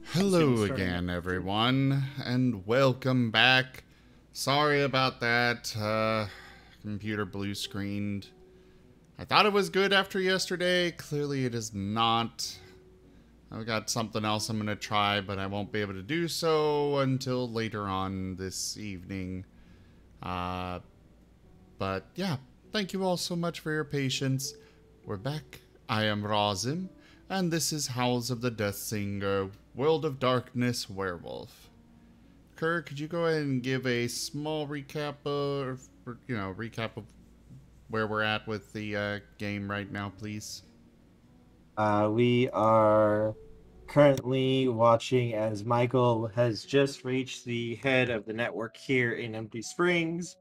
Hello again, everyone, and welcome back. Sorry about that. Computer blue screened. I thought it was good after yesterday. Clearly, it is not. I've got something else I'm going to try, but I won't be able to do so until later on this evening. Uh, but yeah, thank you all so much for your patience. We're back. I am Razim, and this is Howls of the Death Singer, World of Darkness Werewolf. Kerr, could you go ahead and give a small recap of, recap of where we're at with the game right now, please? We are currently watching as Michael has just reached the head of the network here in Empty Springs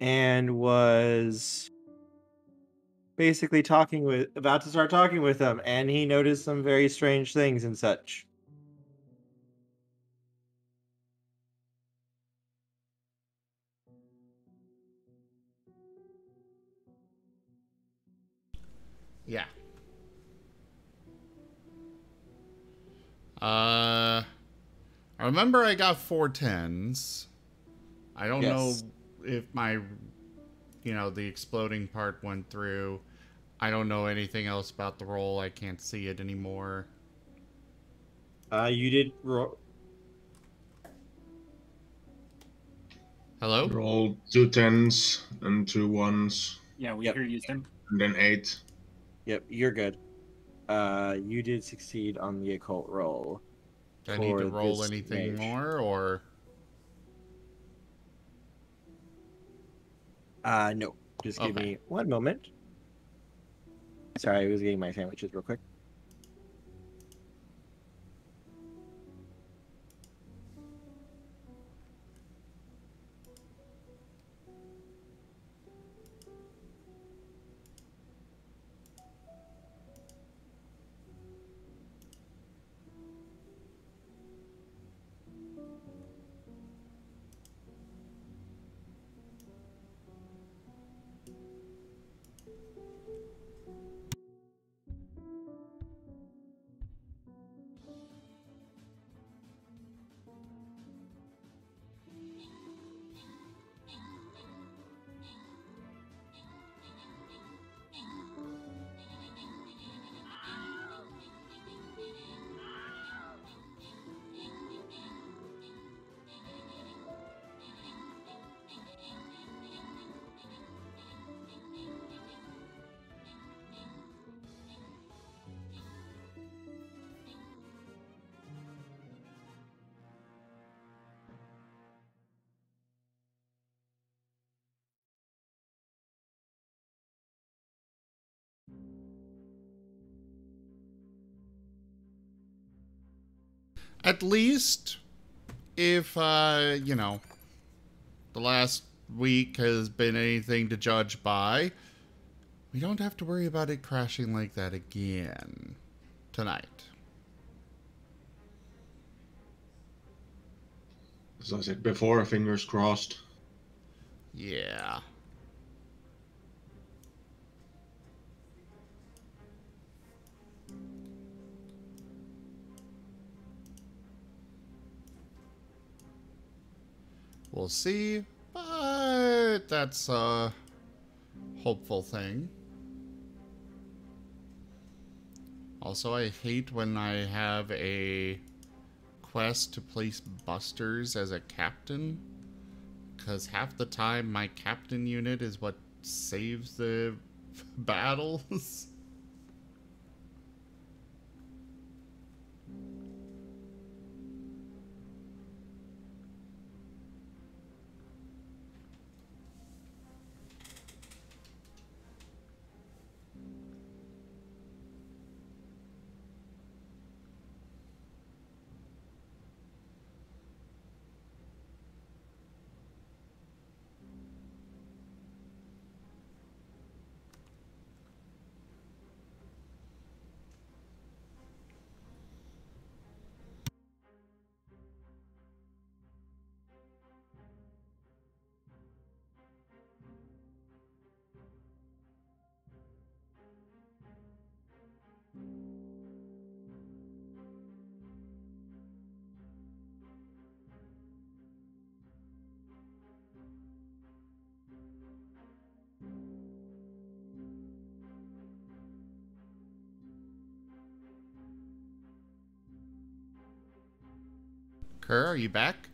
and was basically about to start talking with them, and he noticed some very strange things and such. Yeah. I remember I got 4 10s. I don't know Yes. if the exploding part went through. I don't know anything else about the roll. I can't see it anymore. You did Hello? Roll 2 10s and 2 1s, Yeah, we Yep. hear you, Tim. and then 8. Yep, you're good. You did succeed on the occult roll Do I need to for roll this anything mage. more, or? No. Just give Okay. me one moment. Sorry, I was getting my sandwiches real quick. At least, if, the last week has been anything to judge by, we don't have to worry about it crashing like that again tonight. As I said before, fingers crossed. Yeah. We'll see, but that's a hopeful thing. Also, I hate when I have a quest to place busters as a captain, because half the time my captain unit is what saves the battles. Kerr, are you back?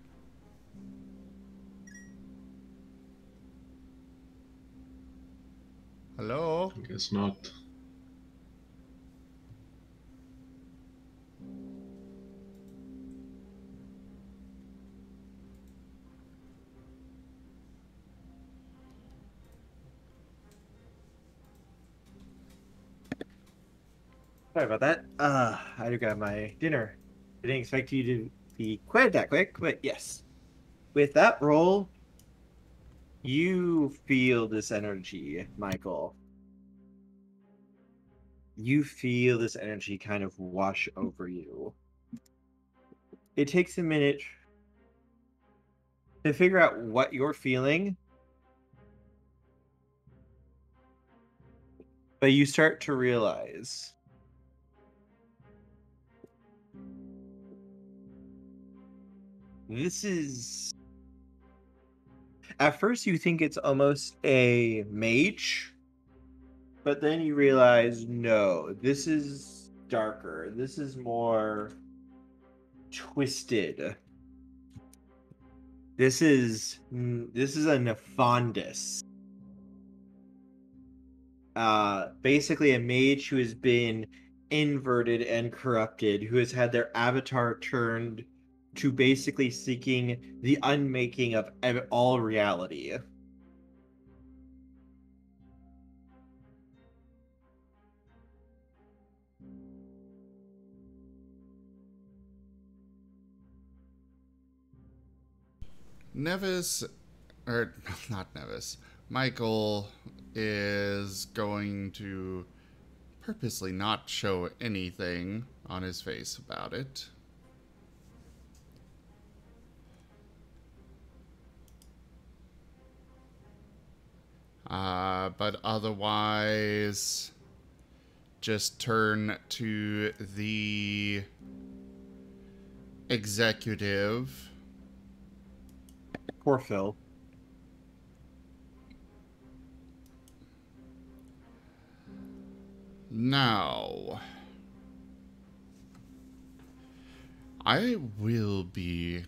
Hello? I guess not. Sorry about that. I had to grab my dinner. I didn't expect you to be quite that quick, but yes. With that roll, you feel this energy, Michael. You feel this energy kind of wash over you. It takes a minute to figure out what you're feeling, but you start to realize this is... At first you think it's almost a mage, but then you realize, no, this is darker. This is more twisted. This is a Nefandus. Basically a mage who has been inverted and corrupted, who has had their avatar turned to basically seeking the unmaking of all reality. Nevis, or not Nevis, Michael is going to purposely not show anything on his face about it. But otherwise, just turn to the executive. Poor Phil. Now, I will be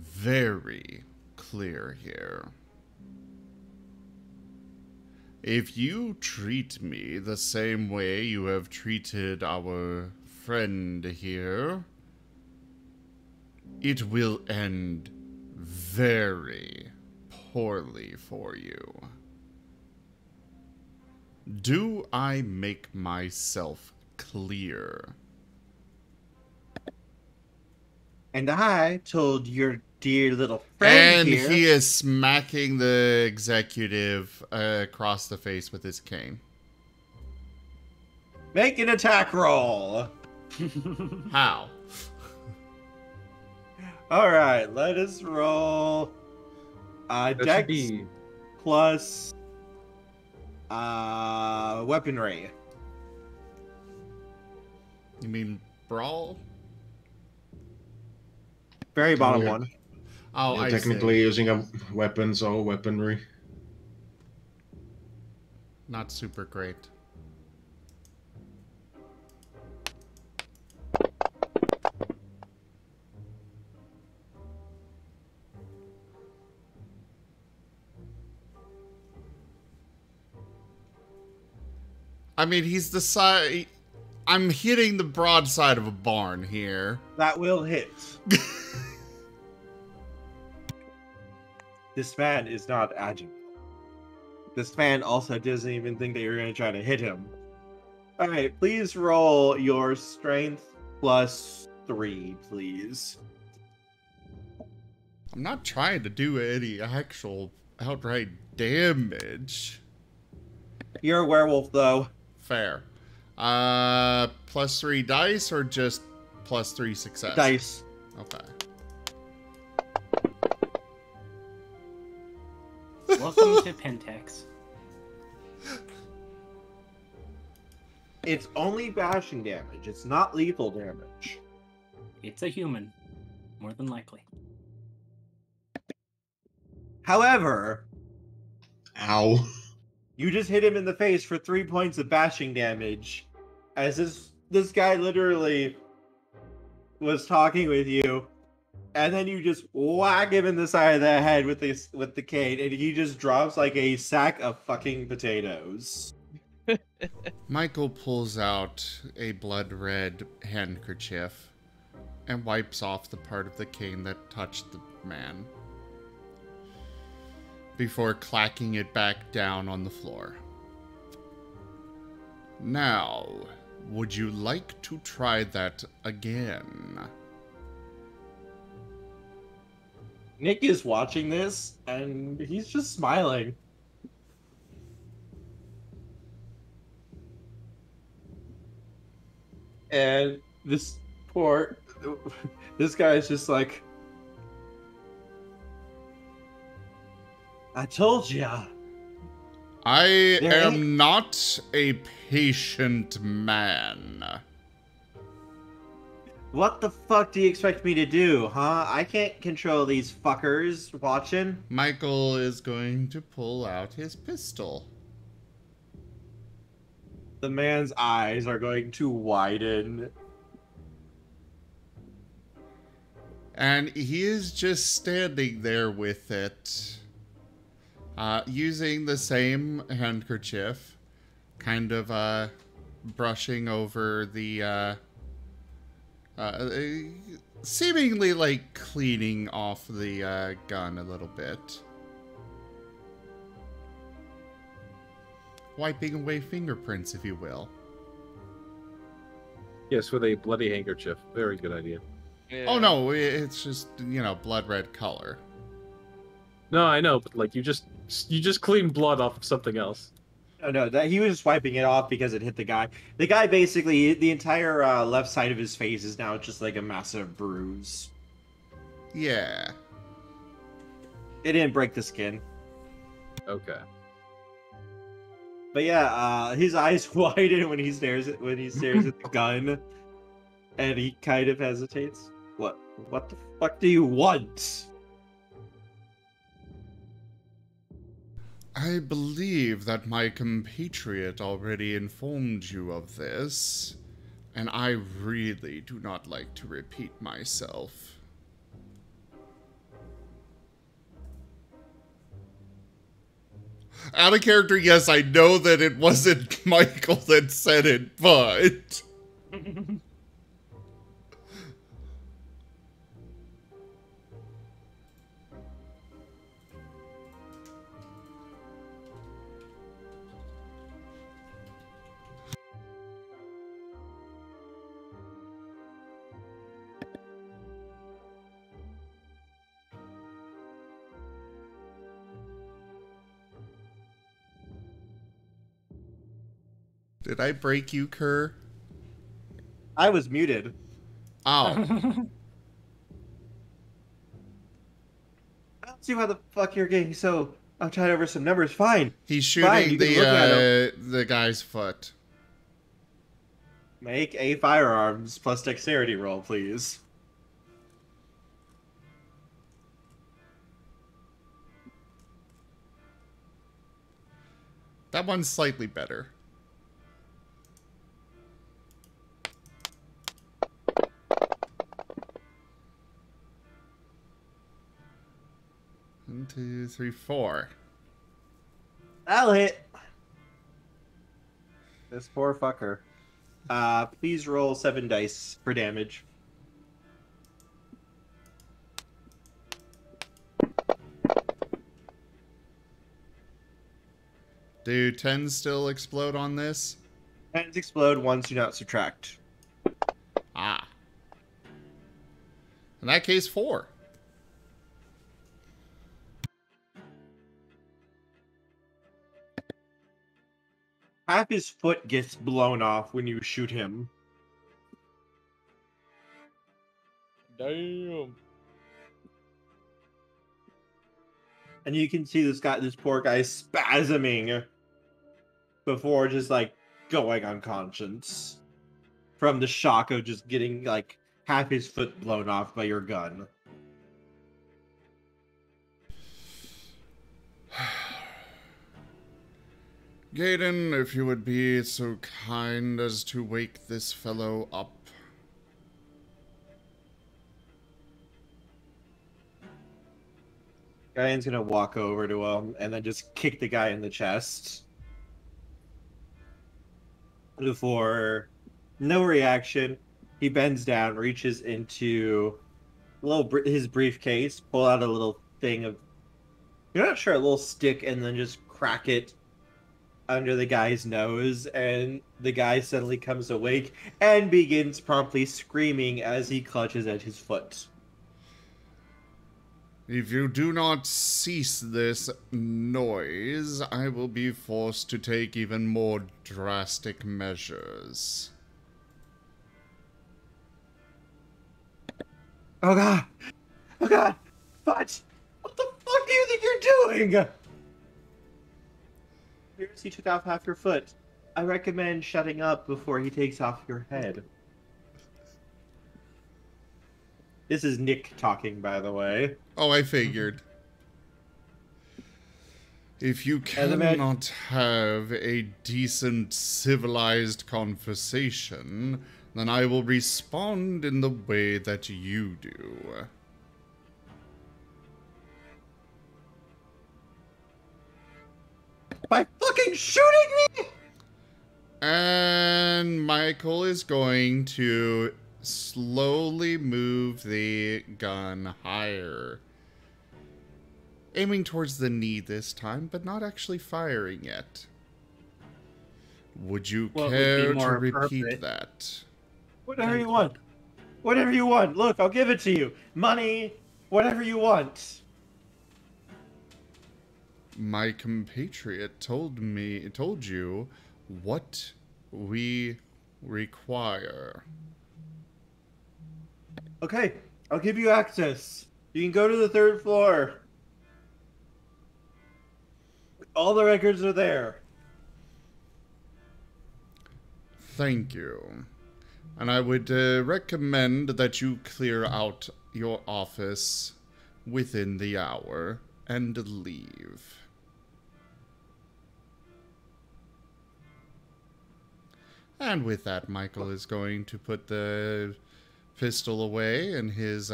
very clear here. If you treat me the same way you have treated our friend here, it will end very poorly for you. Do I make myself clear? And I told your dear little friend And here... he is smacking the executive across the face with his cane. Make an attack roll! How? Alright, let us roll... That should Dex be plus... weaponry. You mean brawl? Very bottom Yeah. one. Oh, You're I technically see. using a weapons or weaponry. Not super great. I mean, he's the side... I'm hitting the broadside of a barn here. That will hit. This man is not agile. This man also doesn't even think that you're going to try to hit him. Alright, please roll your strength plus 3, please. I'm not trying to do any actual outright damage. You're a werewolf, though. Fair. Plus 3 dice or just plus 3 success? Dice. Okay. Welcome to Pentex. It's only bashing damage. It's not lethal damage. It's a human, more than likely. However, Ow. you just hit him in the face for 3 points of bashing damage. As this guy literally was talking with you, and then you just whack him in the side of the head with the cane, and he just drops like a sack of fucking potatoes. Michael pulls out a blood-red handkerchief and wipes off the part of the cane that touched the man before clacking it back down on the floor. Now, would you like to try that again? Nick is watching this, and he's just smiling. And this guy is just like, I told ya. I There ain't- am not a patient man. What the fuck do you expect me to do, huh? I can't control these fuckers watching. Michael is going to pull out his pistol. The man's eyes are going to widen. And he is just standing there with it. Using the same handkerchief. Kind of, brushing over the, seemingly like cleaning off the, gun a little bit. Wiping away fingerprints, if you will. Yes, with a bloody handkerchief. Very good idea. Yeah. Oh no, it's just, you know, blood red color. No, I know, but like you just clean blood off of something else. Oh no, that he was just wiping it off because it hit the guy. The guy basically, the entire left side of his face is now just like a massive bruise. Yeah. It didn't break the skin. Okay. But yeah, his eyes widen when he stares at the gun, and he kind of hesitates. What the fuck do you want? I believe that my compatriot already informed you of this, and I really do not like to repeat myself. Out of character, yes, I know that it wasn't Michael that said it, but... Did I break you, Kerr? I was muted. Oh. I don't see why the fuck you're getting so uptight over some numbers. Fine. He's Fine, shooting you can look at the guy's foot. Make a firearms plus dexterity roll, please. That one's slightly better. One, two, three, four. I'll hit. This poor fucker. Please roll 7 dice for damage. Do 10s still explode on this? 10s explode, 1s do not subtract. Ah. In that case, 4. Half his foot gets blown off when you shoot him. Damn. And you can see this poor guy spasming before just like going unconscious from the shock of just getting like half his foot blown off by your gun. Gaiden, if you would be so kind as to wake this fellow up. Ryan's gonna walk over to him and then just kick the guy in the chest. Before no reaction, he bends down, reaches into his briefcase, pull out a little thing of, you're not sure, a little stick, and then just crack it under the guy's nose, and the guy suddenly comes awake and begins promptly screaming as he clutches at his foot. If you do not cease this noise, I will be forced to take even more drastic measures. Oh god! Oh god! What? What the fuck do you think you're doing? Here's he took off half your foot. I recommend shutting up before he takes off your head. This is Nick talking, by the way. Oh, I figured. If you cannot have a decent, civilized conversation, then I will respond in the way that you do. By fucking shooting me! And Michael is going to slowly move the gun higher. Aiming towards the knee this time, but not actually firing yet. Would you care to repeat that? Whatever you want. Whatever you want. Look, I'll give it to you. Money, whatever you want. My compatriot told you what we require. Okay, I'll give you access. You can go to the 3rd floor. All the records are there. Thank you. And I would recommend that you clear out your office within the hour and leave. And with that, Michael is going to put the pistol away in his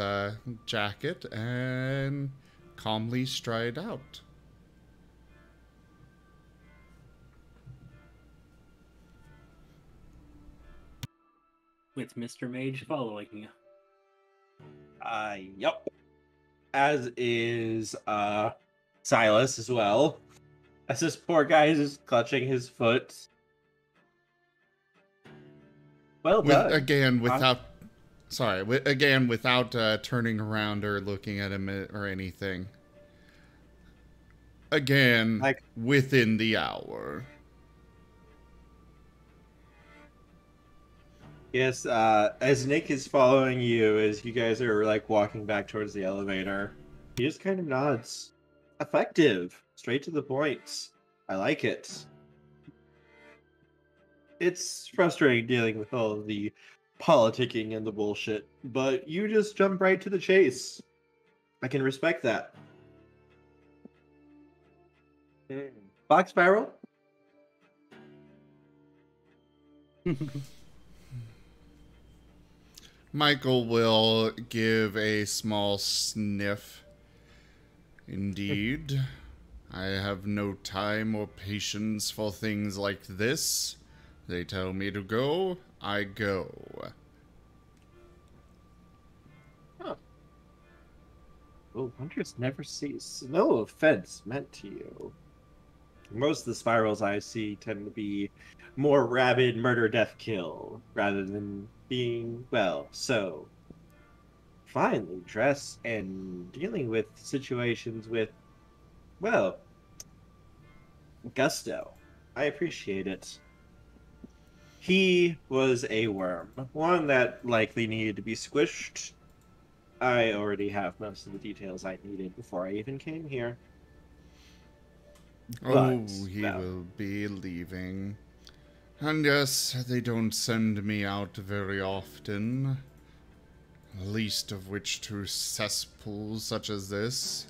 jacket and calmly stride out. With Mr. Mage following you. Yep. As is, Silas as well. As this poor guy is just clutching his foot. Well done. Again, without turning around or looking at him or anything. Again, within the hour. Yes, as Nick is following you, as you guys are, like, walking back towards the elevator, he just kind of nods. Effective. Straight to the point. I like it. It's frustrating dealing with all of the politicking and the bullshit, but you just jump right to the chase. I can respect that. Box barrel? Michael will give a small sniff. Indeed. I have no time or patience for things like this. They tell me to go, I go. Huh. Well, hunters never cease. No offense meant to you. Most of the spirals I see tend to be more rabid murder, death, kill, rather than being, well, so finely dressed and dealing with situations with, well, gusto. I appreciate it. He was a worm, one that likely needed to be squished. I already have most of the details I needed before I even came here. Oh, he will be leaving. And yes, they don't send me out very often. Least of which to cesspools such as this.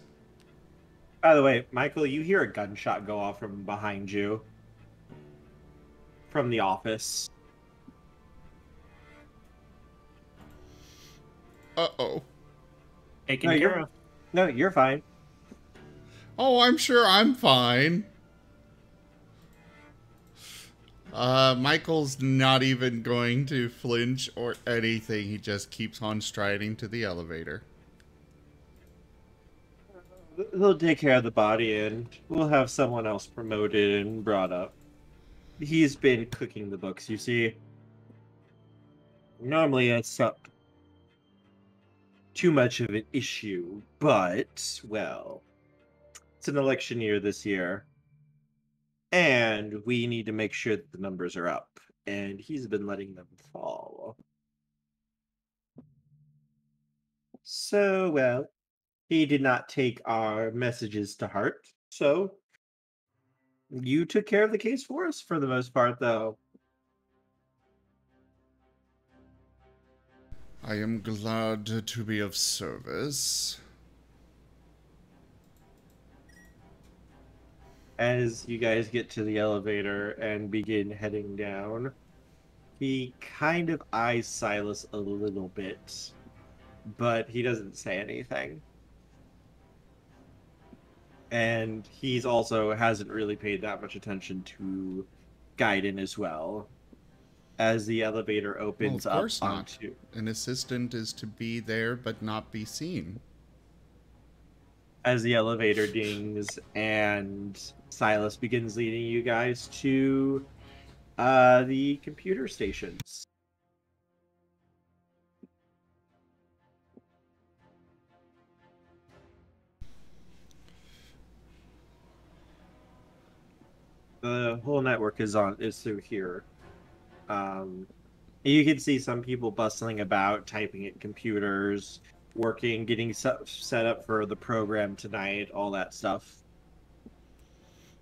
By the way, Michael, you hear a gunshot go off from behind you. From the office. Uh-oh. Taken care of. No, you're fine. Oh, I'm sure I'm fine. Michael's not even going to flinch or anything. He just keeps on striding to the elevator. They'll take care of the body and we'll have someone else promoted and brought up. He's been cooking the books, you see. Normally it's not too much of an issue, but, well, it's an election year this year. And we need to make sure that the numbers are up. And he's been letting them fall. So, well, he did not take our messages to heart. So, you took care of the case for us for the most part, though. I am glad to be of service. As you guys get to the elevator and begin heading down, he kind of eyes Silas a little bit, but he doesn't say anything. And he's also hasn't really paid that much attention to Gaiden as well. As the elevator opens Well, of course up not. onto... An assistant is to be there but not be seen. As the elevator dings and Silas begins leading you guys to the computer stations. The whole network is through here. You can see some people bustling about, typing at computers, working, getting set up for the program tonight, all that stuff.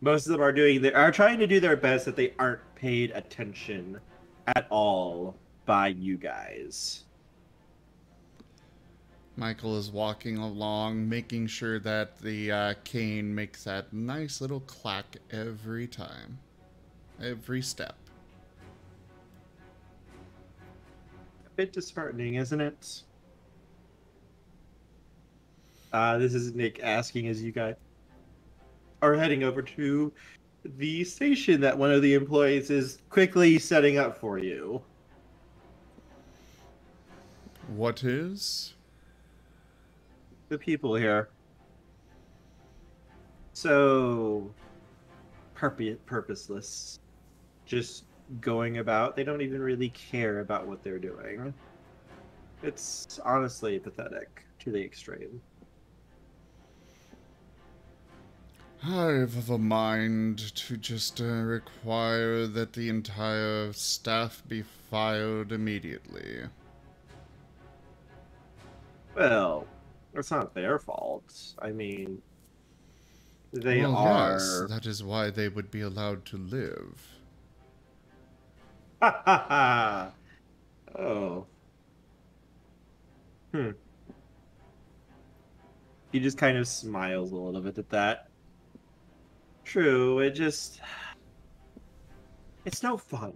Most of them are trying to do their best that they aren't paid attention at all by you guys. Michael is walking along, making sure that the cane makes that nice little clack every time. Every step. A bit disheartening, isn't it? This is Nick asking as you guys are heading over to the station that one of the employees is quickly setting up for you. What is? The people here. So purposeless. Just going about. They don't even really care about what they're doing. It's honestly pathetic to the extreme. I have a mind to just require that the entire staff be fired immediately. Well, it's not their fault. I mean, they Well, are... yes, that is why they would be allowed to live. Ha ha ha! Oh. He just kind of smiles a little bit at that. True, it's no fun,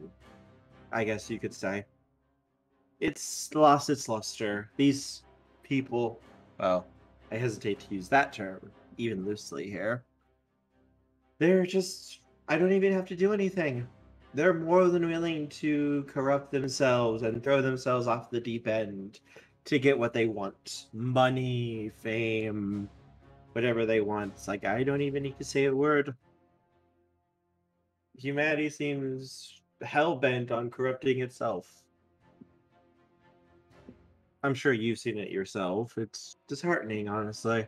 I guess you could say. It's lost its luster. These people, well, I hesitate to use that term, even loosely here. They're just, I don't even have to do anything. They're more than willing to corrupt themselves and throw themselves off the deep end to get what they want. Money, fame, whatever they want. It's like, I don't even need to say a word. Humanity seems hell-bent on corrupting itself. I'm sure you've seen it yourself. It's disheartening, honestly.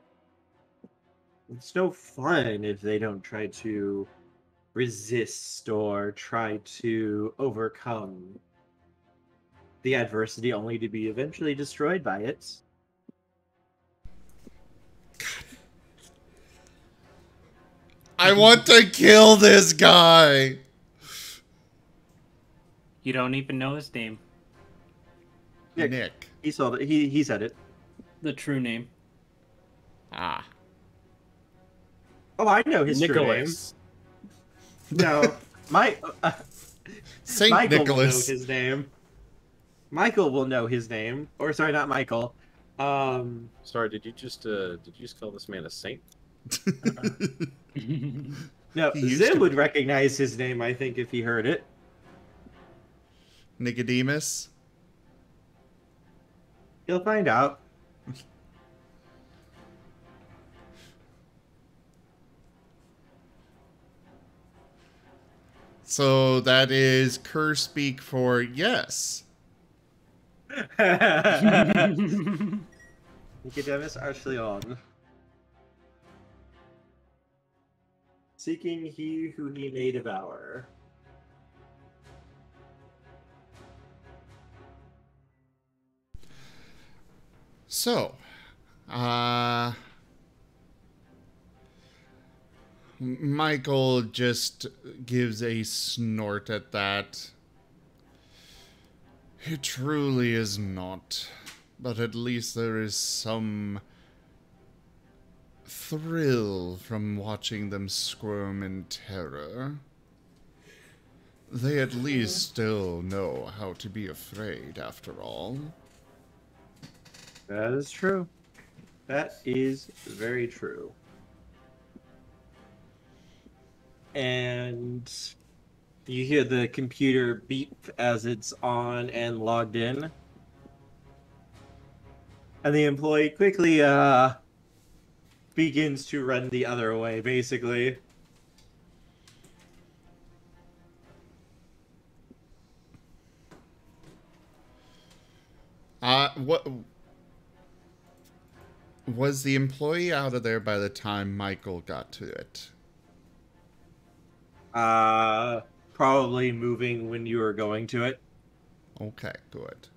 It's no fun if they don't try to resist or try to overcome the adversity only to be eventually destroyed by it. I want to kill this guy! You don't even know his name. Nick. He saw it. He said it. The true name. Ah. Oh, I know his true name. Nicholas. No, Saint Michael Nicholas. will know his name. Michael will know his name. Or sorry, not Michael. Sorry, did you just call this man a saint? No, He used Zim to would be. recognize his name, I think, if he heard it. Nicodemus? You'll find out. So that is Kerr speak for yes. Nicodemus Archleon. Seeking he who he may devour. So, Michael just gives a snort at that. It truly is not. But at least there is some thrill from watching them squirm in terror. They at least still know how to be afraid, after all. That is true. That is very true. And you hear the computer beep as it's on and logged in. And the employee quickly begins to run the other way, basically. What was the employee out of there by the time Michael got to it? Probably moving when you were going to it. Okay, good.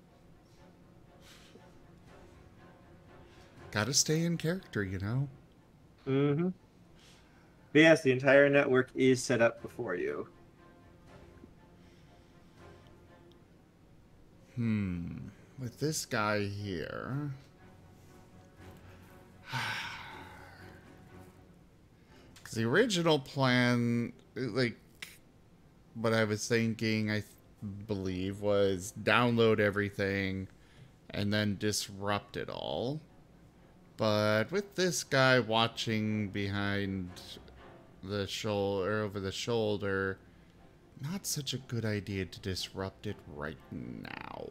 Gotta stay in character, you know? Mm-hmm. But yes, the entire network is set up before you. With this guy here... Because the original plan, like, what I was thinking, I believe, was download everything and then disrupt it all. But with this guy watching behind the shoulder, over the shoulder, not such a good idea to disrupt it right now.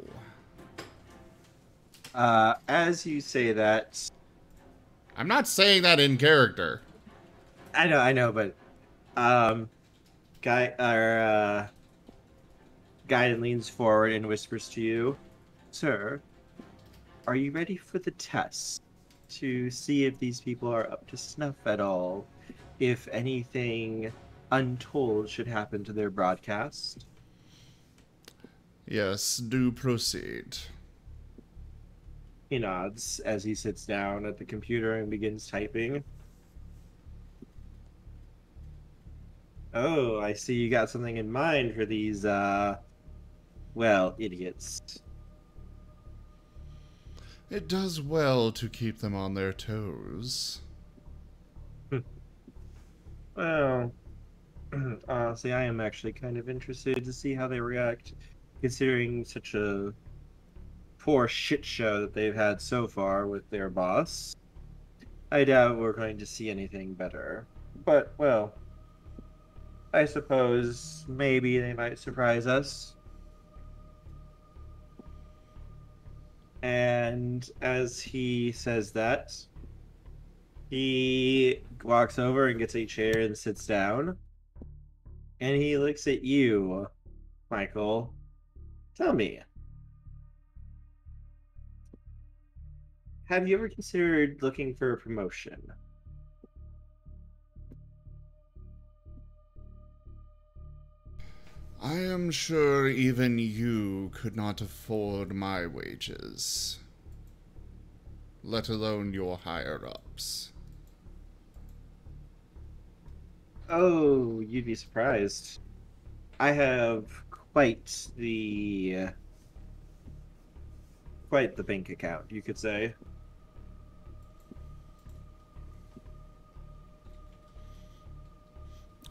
As you say that, I'm not saying that in character. I know, but Gaiden leans forward and whispers to you, "Sir, are you ready for the test to see if these people are up to snuff at all? If anything untold should happen to their broadcast?" Yes, do proceed. He nods as he sits down at the computer and begins typing. Oh, I see you got something in mind for these, well, idiots. It does well to keep them on their toes. Well, honestly, I am actually kind of interested to see how they react, considering such a poor shit show that they've had so far with their boss. I doubt we're going to see anything better. But, well, I suppose maybe they might surprise us. And as he says that, he walks over and gets a chair and sits down. And he looks at you, Michael. Tell me, have you ever considered looking for a promotion? I am sure even you could not afford my wages, let alone your higher-ups. Oh, you'd be surprised. I have quite the bank account, you could say.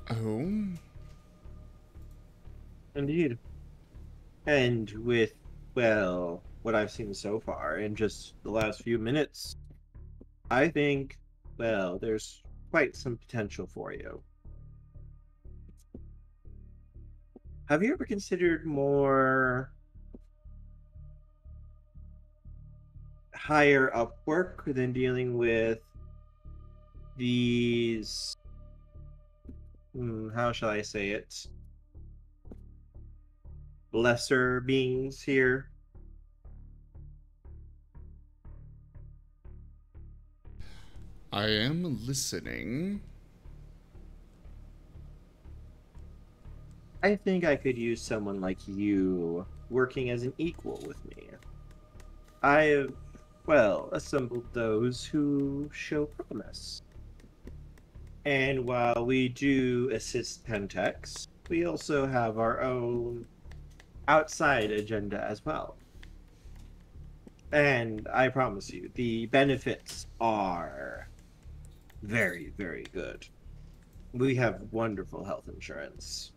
Oh? Indeed. And with, well, what I've seen so far in just the last few minutes, I think, well, there's quite some potential for you. Have you ever considered more higher up work than dealing with these, how shall I say it, lesser beings here? I am listening. I think I could use someone like you working as an equal with me. I have, well, assembled those who show promise. And while we do assist Pentex, we also have our own outside agenda as well. And I promise you, the benefits are very, very good. We have wonderful health insurance.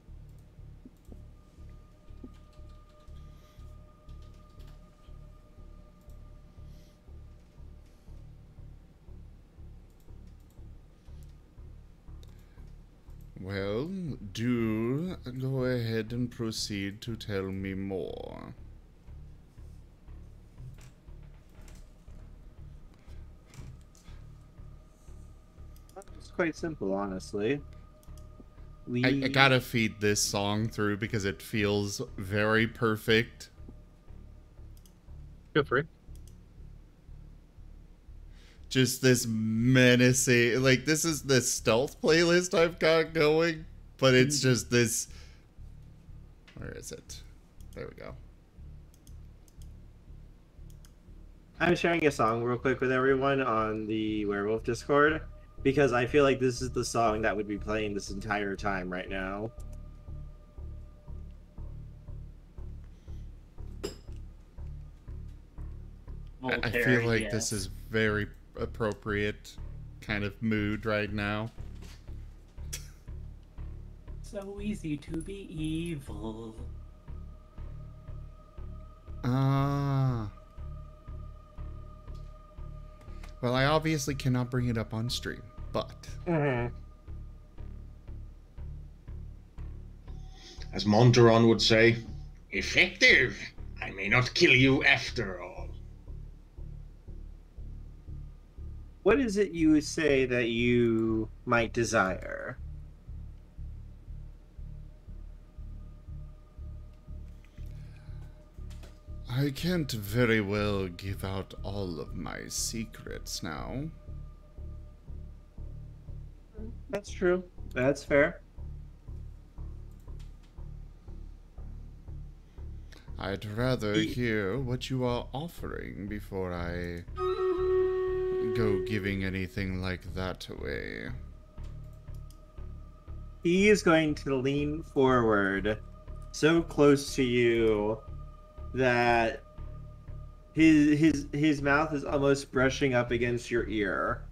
Well, do go ahead and proceed to tell me more. It's quite simple, honestly. I gotta feed this song through because it feels very perfect. Feel free. Just this menacing, like, this is the stealth playlist I've got going, but it's just this. Where is it? There we go. I'm sharing a song real quick with everyone on the Werewolf Discord because I feel like this is the song that would be playing this entire time right now. I feel like this is very appropriate kind of mood right now. So easy to be evil. Ah. Well, I obviously cannot bring it up on stream, but... As Monteron would say, effective! I may not kill you after all. What is it you say that you might desire? I can't very well give out all of my secrets now. That's true. That's fair. I'd rather hear what you are offering before I go giving anything like that away. He is going to lean forward so close to you that his mouth is almost brushing up against your ear.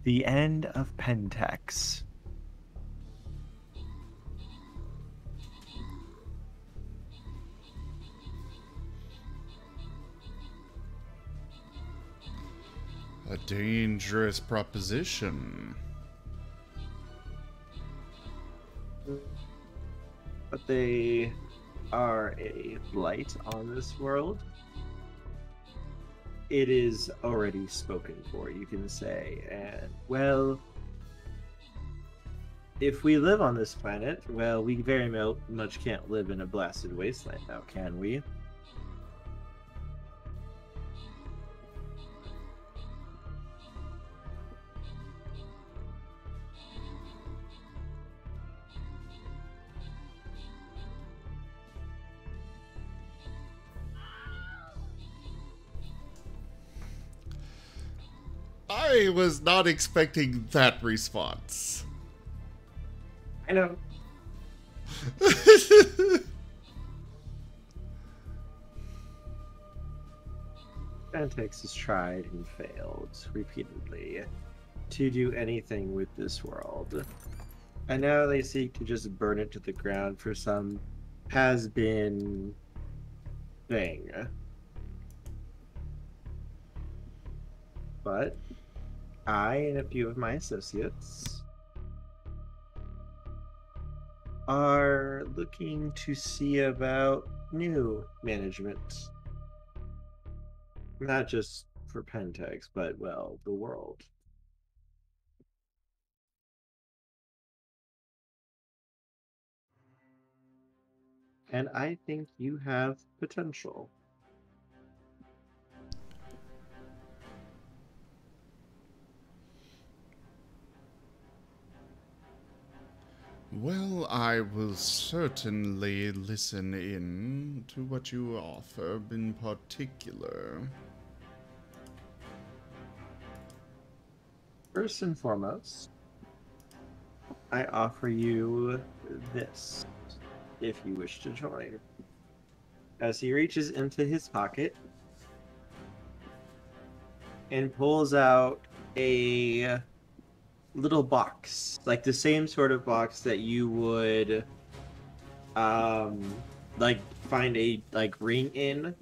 The end of Pentex. A dangerous proposition. But they are a blight on this world. It is already spoken for, you can say. And, well, if we live on this planet, well, we very much can't live in a blasted wasteland now, can we? I was not expecting that response. I know. Pentex has tried and failed repeatedly to do anything with this world. And now they seek to just burn it to the ground for some has-been thing. But I and a few of my associates are looking to see about new management. Not just for Pentex, but, well, the world. And I think you have potential. Well, I will certainly listen in to what you offer in particular. First and foremost, I offer you this, if you wish to join. As he reaches into his pocket and pulls out a little box, like the same sort of box that you would like find a ring in.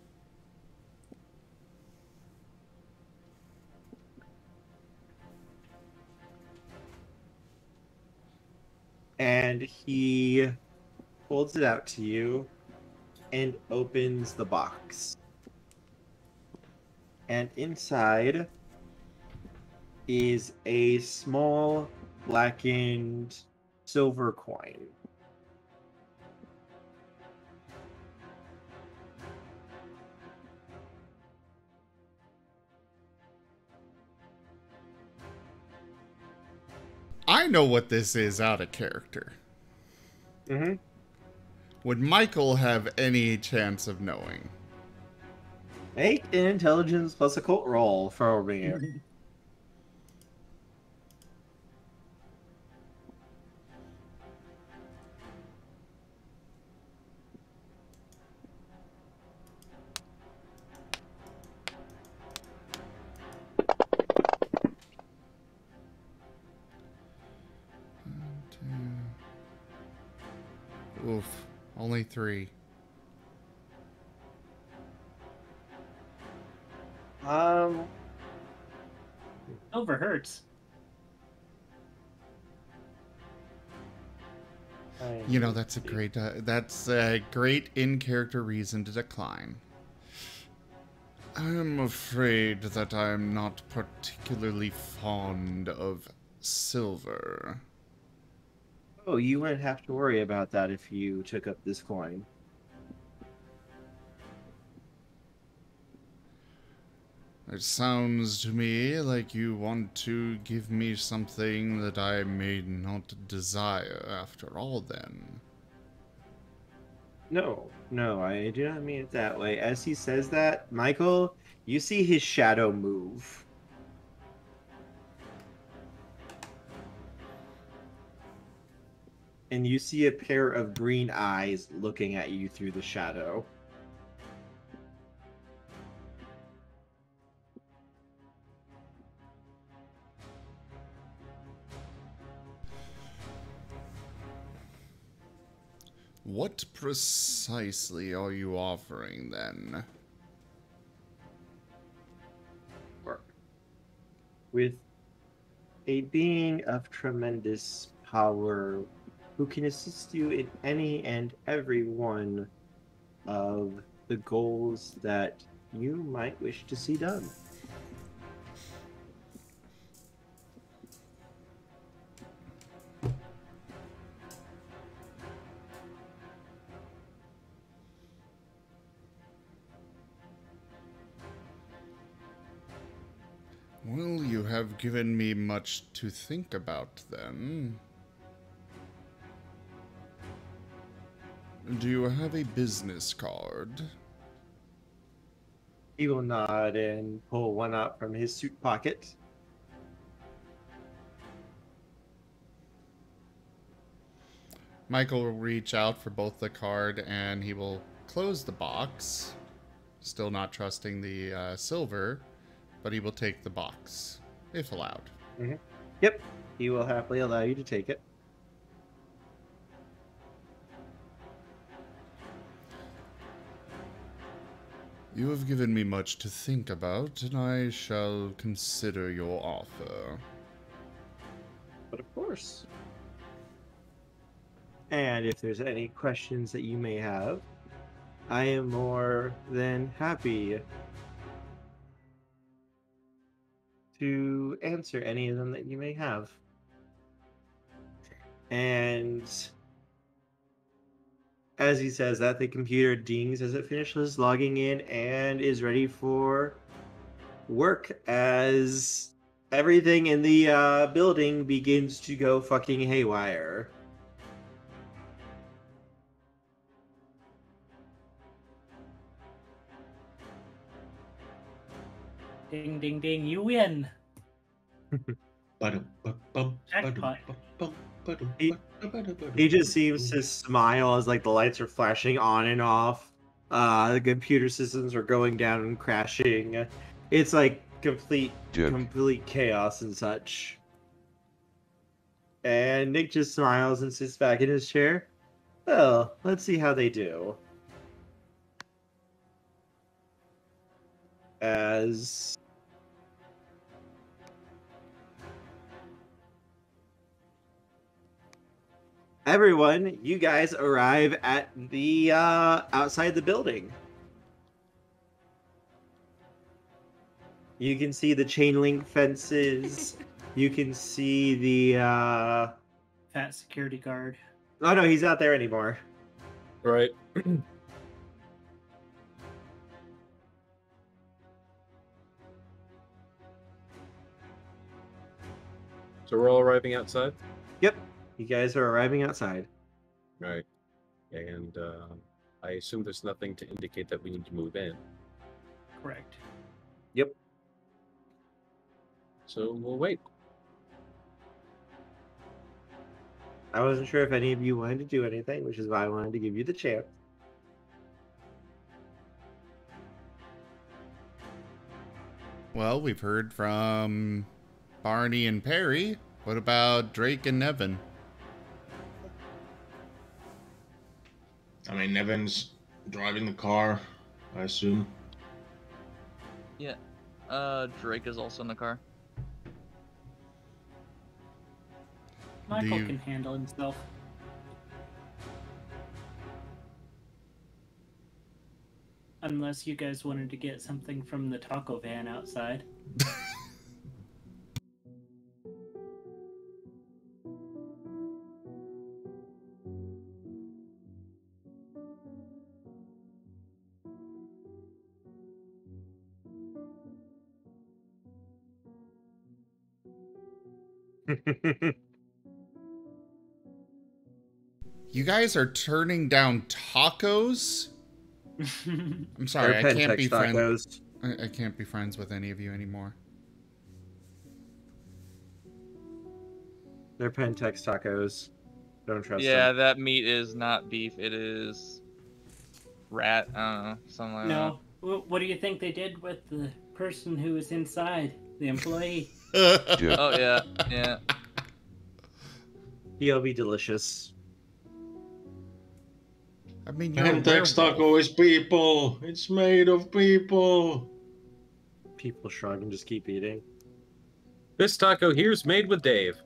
And he holds it out to you and opens the box. And inside is a small blackened silver coin. I know what this is out of character. Mm-hmm. Would Michael have any chance of knowing? Make an intelligence plus occult roll for me. Oof, only 3. Silver hurts. You know, that's a great in-character reason to decline. I'm afraid that I'm not particularly fond of silver. Oh, you wouldn't have to worry about that if you took up this coin. It sounds to me like you want to give me something that I may not desire after all, then. No, I do not mean it that way. As he says that, Michael, you see his shadow move. And you see a pair of green eyes looking at you through the shadow. What precisely are you offering, then? With a being of tremendous power who can assist you in any and every one of the goals that you might wish to see done. Well, you have given me much to think about, then. Do you have a business card? He will nod and pull one out from his suit pocket. Michael will reach out for both the card and he will close the box, still not trusting the silver, but he will take the box, if allowed. Mm-hmm. Yep, he will happily allow you to take it. You have given me much to think about, and I shall consider your offer. But of course. And if there's any questions that you may have, I am more than happy to answer any of them that you may have. And as he says that, the computer dings as it finishes logging in and is ready for work as everything in the building begins to go fucking haywire. Ding, ding, ding, you win. Jackpot. He just seems to smile as like the lights are flashing on and off. The computer systems are going down and crashing. It's like complete chaos and such. And Nick just smiles and sits back in his chair. Well, let's see how they do. As everyone, you guys arrive at the outside the building. You can see the chain link fences. You can see the Fat security guard. oh no, he's not there anymore. Right. So we're all arriving outside? Yep. You guys are arriving outside. Right. And I assume there's nothing to indicate that we need to move in. Correct. Yep. So we'll wait. I wasn't sure if any of you wanted to do anything, which is why I wanted to give you the chance. Well, we've heard from Barney and Perry. What about Drake and Nevin? I mean, Nevin's driving the car, I assume. Yeah. Drake is also in the car. Michael you- can handle himself. Unless you guys wanted to get something from the taco van outside. You guys are turning down tacos? I'm sorry, They're I can't be Pentex friends. tacos. I can't be friends with any of you anymore. They're Pentex tacos. Don't trust Yeah, them. that meat is not beef. It is rat. I don't know, something like No. What do you think they did with the person who was inside? The employee? that. Oh yeah, yeah. He'll be delicious. I mean, you're a Pentex werewolf. taco is people. It's made of people. People shrug and just keep eating. This taco here's made with Dave.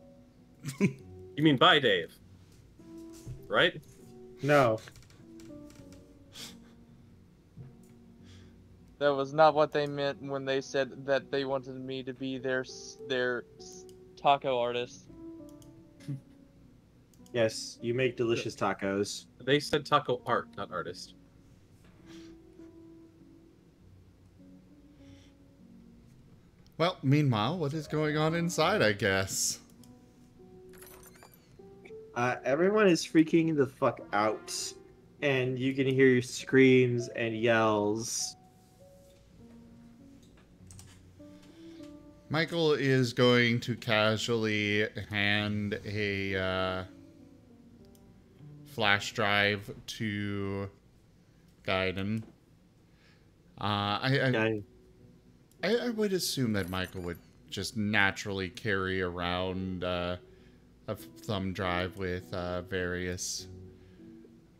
You mean by Dave? Right? No. That was not what they meant when they said that they wanted me to be their taco artist. Yes, you make delicious tacos. They said taco art, not artist. Well, meanwhile, what is going on inside, I guess? Everyone is freaking the fuck out. And you can hear screams and yells. Michael is going to casually hand a flash drive to Gaiden. I would assume that Michael would just naturally carry around a thumb drive with various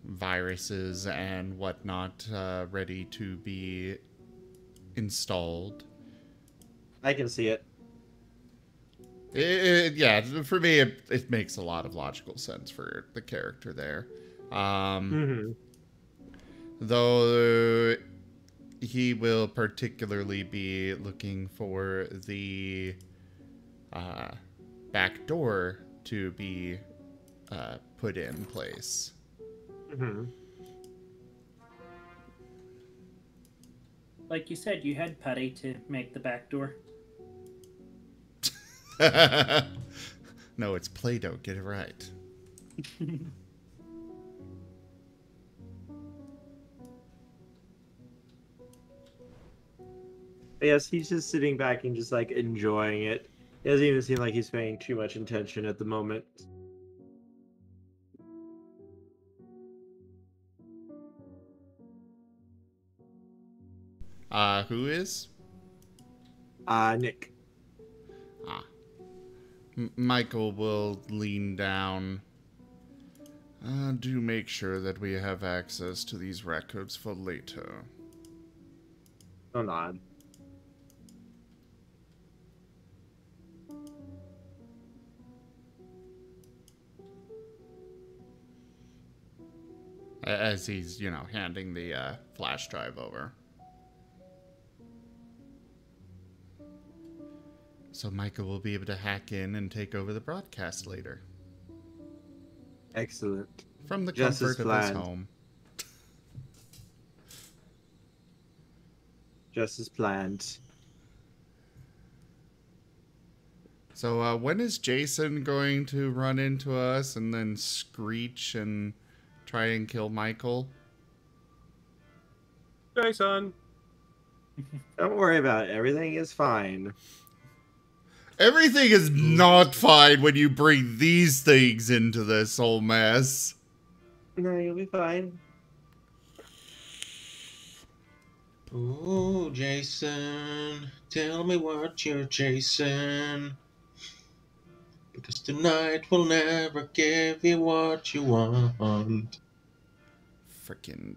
viruses and whatnot ready to be installed. I can see it. Yeah, for me, it makes a lot of logical sense for the character there. Mm-hmm. Though he will particularly be looking for the back door to be put in place. Mm-hmm. Like you said, you had Putty to make the back door. No, it's Play-Doh. Get it right. Yes, he's just sitting back and just like enjoying it. It doesn't even seem like he's paying too much attention at the moment. Who is? Nick. Michael will lean down. Do make sure that we have access to these records for later. Oh, nod. As he's, handing the flash drive over. So Michael will be able to hack in and take over the broadcast later. Excellent. From the Just as comfort of his planned. home. Just as planned. So when is Jason going to run into us and then screech and try and kill Michael? Jason. Don't worry about it. Everything is fine. Everything is not fine when you bring these things into this whole mess. No, you'll be fine. Oh, Jason, tell me what you're chasing. Because tonight will never give you what you want. Frickin'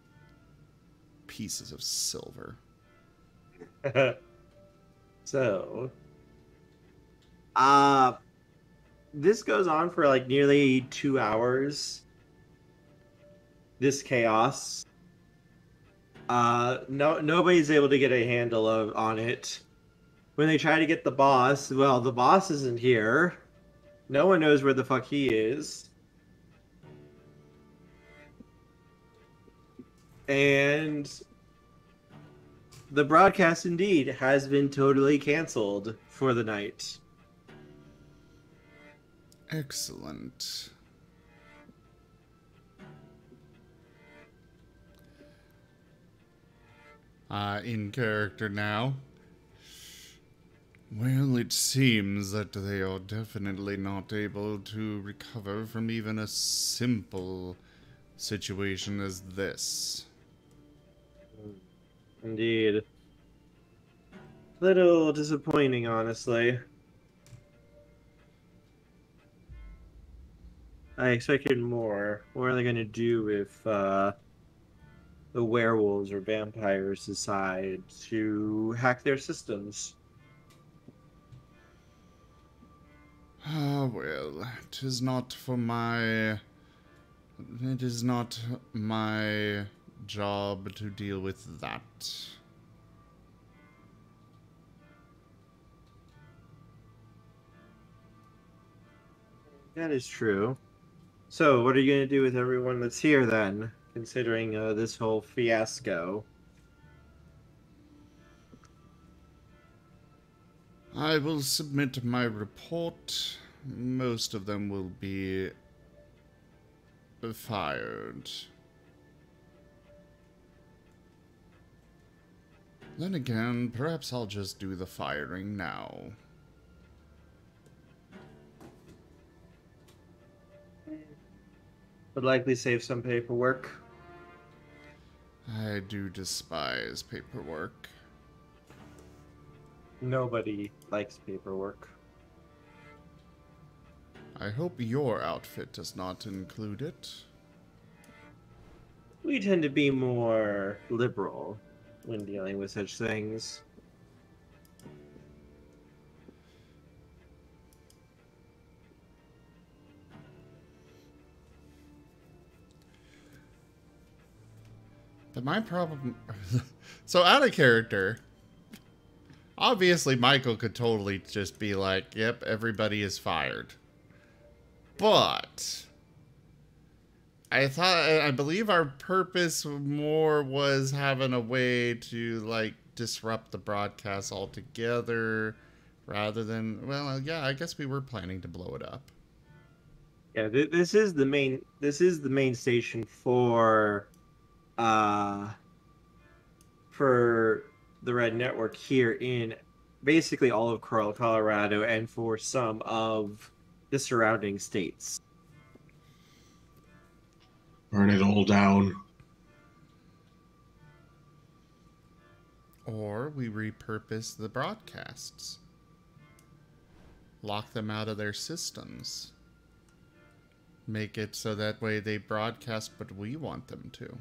pieces of silver. So, this goes on for like nearly 2 hours. This chaos. Nobody's able to get a handle on it. When they try to get the boss, well, the boss isn't here. No one knows where the fuck he is. And the broadcast indeed has been totally canceled for the night. Excellent. In character now. Well, it seems that they are definitely not able to recover from even a simple situation as this. Indeed. Little disappointing, honestly. I expected more. What are they going to do if the werewolves or vampires decide to hack their systems? Ah, well, it is not my job to deal with that. That is true. So, what are you going to do with everyone that's here then, considering this whole fiasco? I will submit my report. Most of them will be fired. Then again, perhaps I'll just do the firing now. Would likely save some paperwork. I do despise paperwork. Nobody likes paperwork. I hope your outfit does not include it. We tend to be more liberal when dealing with such things. But my problem... So out of character, obviously Michael could totally just be like, yep, everybody is fired. But I believe our purpose more was having a way to, like, disrupt the broadcast altogether rather than, well, yeah, I guess we were planning to blow it up. Yeah, this is the main station for the Red Network here in basically all of Colorado and for some of the surrounding states. Burn it all down. Or we repurpose the broadcasts. Lock them out of their systems. Make it so that way they broadcast what we want them to.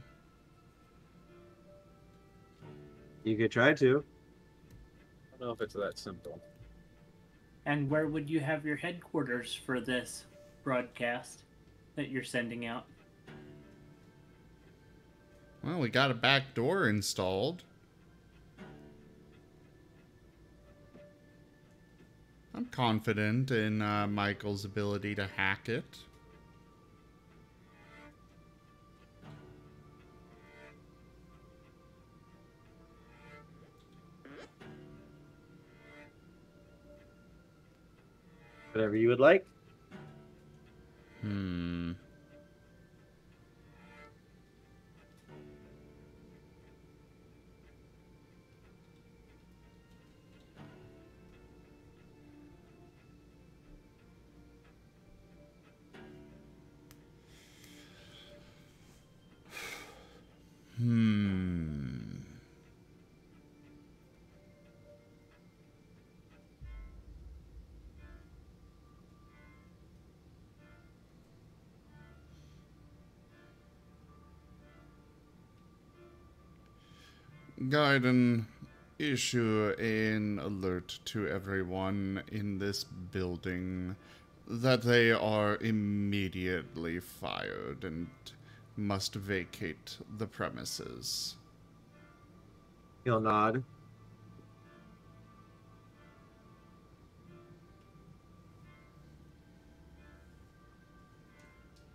You could try to. I don't know if it's that simple. And where would you have your headquarters for this broadcast that you're sending out? Well, we got a back door installed. I'm confident in Michael's ability to hack it. Whatever you would like. Gaiden, issue an alert to everyone in this building that they are immediately fired and must vacate the premises. He'll nod.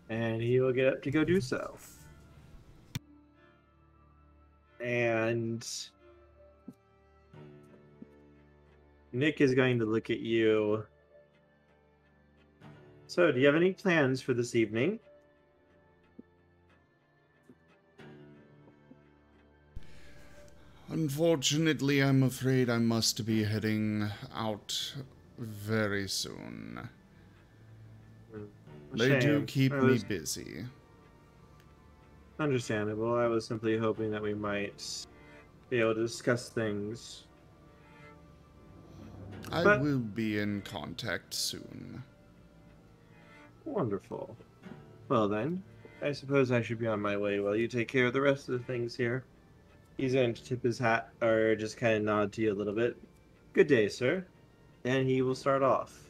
And he will get up to go do so. And Nick is going to look at you. So, do you have any plans for this evening? Unfortunately, I'm afraid I must be heading out very soon. They do keep me busy. Understandable. I was simply hoping that we might be able to discuss things. I will be in contact soon. Wonderful. Well then, I suppose I should be on my way while you take care of the rest of the things here. He's going to tip his hat, or just kind of nod to you a little bit. Good day, sir. And he will start off.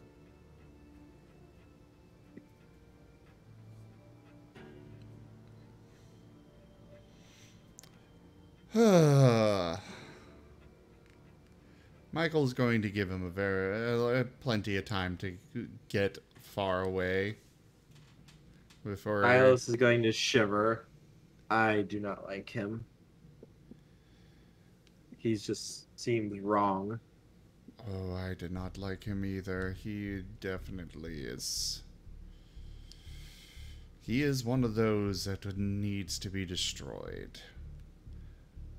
Michael's going to give him a very plenty of time to get far away before. Miles is going to shiver. I do not like him. He just seems wrong. Oh, I did not like him either. He definitely is. He is one of those that needs to be destroyed.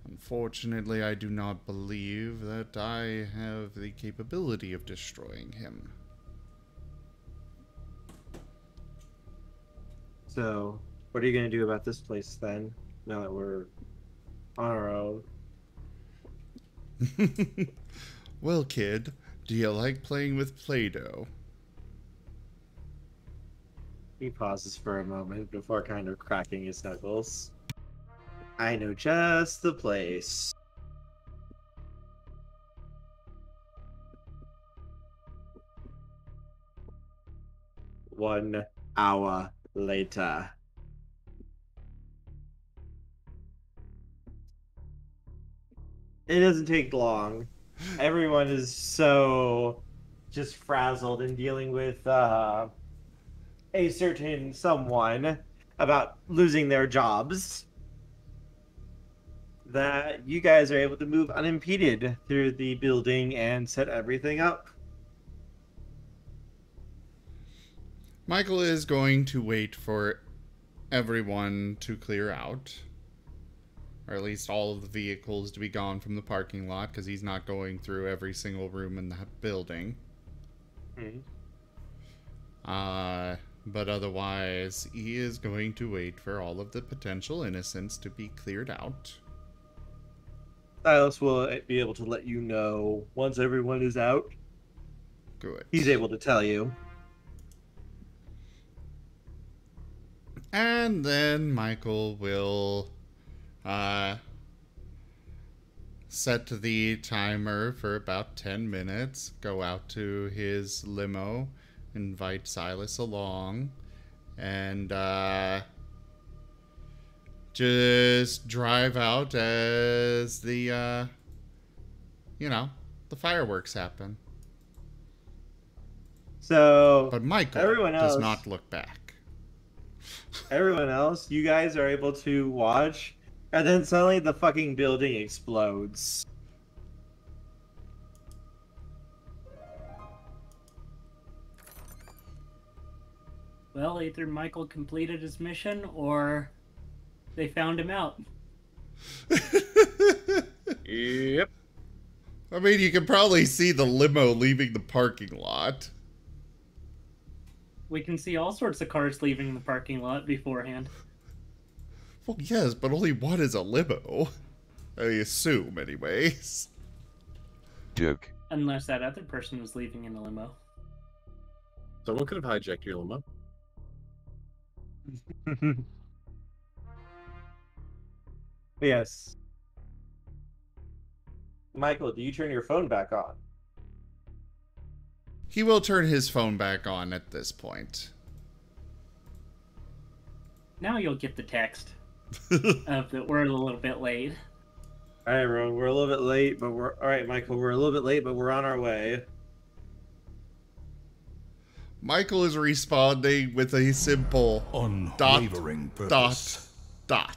Unfortunately, I do not believe that I have the capability of destroying him. So, what are you going to do about this place then, now that we're on our own? Well, kid, do you like playing with Play-Doh? He pauses for a moment before kind of cracking his knuckles. I know just the place. 1 hour later. It doesn't take long. Everyone is so just frazzled and dealing with a certain someone about losing their jobs that you guys are able to move unimpeded through the building and set everything up. Michael is going to wait for everyone to clear out. Or at least all of the vehicles to be gone from the parking lot, because he's not going through every single room in that building. Mm-hmm. But otherwise, he is going to wait for all of the potential innocents to be cleared out. Silas will be able to let you know once everyone is out. Good. He's able to tell you. And then Michael will set the timer for about 10 minutes, go out to his limo, invite Silas along, and just drive out as the, the fireworks happen. So, But Michael everyone else, does not look back. Everyone else, you guys are able to watch, and then suddenly the fucking building explodes. Well, either Michael completed his mission or they found him out. Yep. I mean, you can probably see the limo leaving the parking lot. We can see all sorts of cars leaving the parking lot beforehand. Well, yes, but only one is a limo. I assume, anyways. Joke. Unless that other person was leaving in a limo. Someone could have hijacked your limo. Yes. Michael, do you turn your phone back on? He will turn his phone back on at this point. Now you'll get the text of that we're a little bit late. All right, everyone, we're a little bit late, but we're all right, Michael. We're a little bit late, but we're on our way. Michael is responding with a simple unwavering purpose. dot.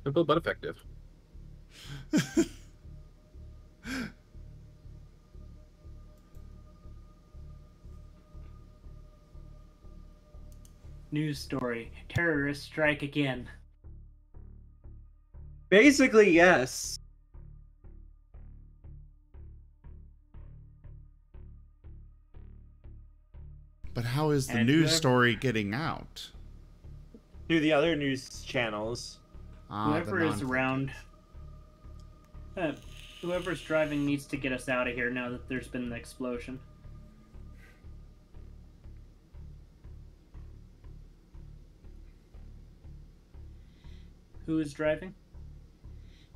Simple but effective. News story. Terrorists strike again. Basically, yes. But how is the And news whoever- story getting out? Through the other news channels. Whoever is around, whoever's driving needs to get us out of here now that there's been the explosion. Who is driving?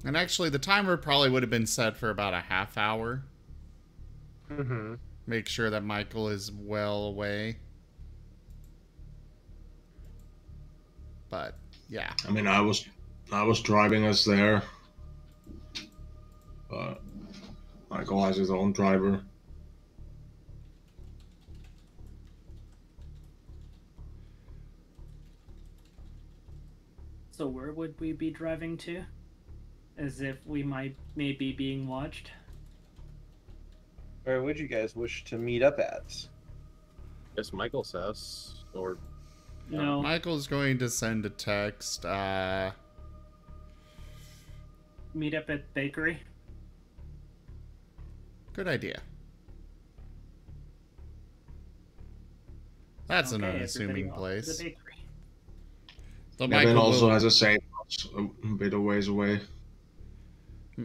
And actually, the timer probably would have been set for about a half hour. Mm-hmm. Make sure that Michael is well away. But, yeah. I mean, I was driving us there, but Michael has his own driver. So where would we be driving to? As if we may be being watched? Where would you guys wish to meet up at? Guess Michael's house. Or No. Michael's going to send a text. Meet up at bakery? Good idea. That's an Okay, unassuming everybody off to the place. bakery. So And then Michael also will, has a safe house a bit of ways away.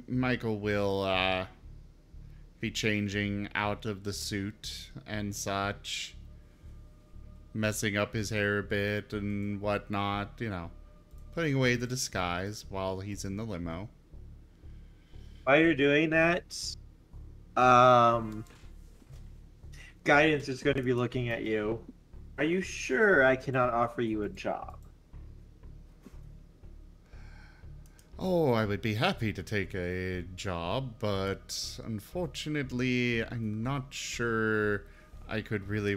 Michael will be changing out of the suit and such, messing up his hair a bit and whatnot, putting away the disguise while he's in the limo. While you're doing that, um, Guidance is going to be looking at you. Are you sure I cannot offer you a job? Oh, I would be happy to take a job, but unfortunately, I'm not sure I could really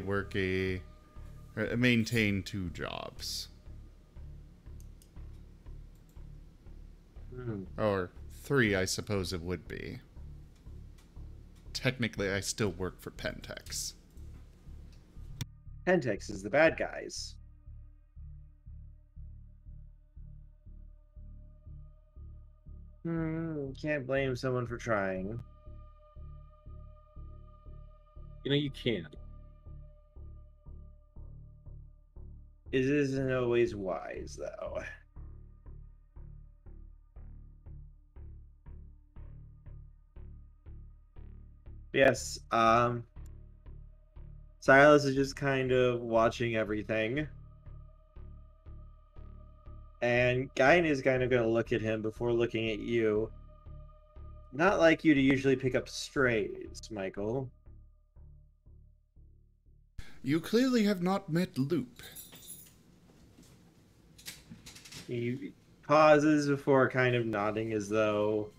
maintain 2 jobs. Or 3, I suppose it would be. Technically, I still work for Pentex. Pentex is the bad guys. Can't blame someone for trying. You know, you can. It isn't always wise, though. Yes, Silas is just kind of watching everything. And Guyan is kind of going to look at him before looking at you. Not like you to usually pick up strays, Michael. You clearly have not met Loop. He pauses before kind of nodding as though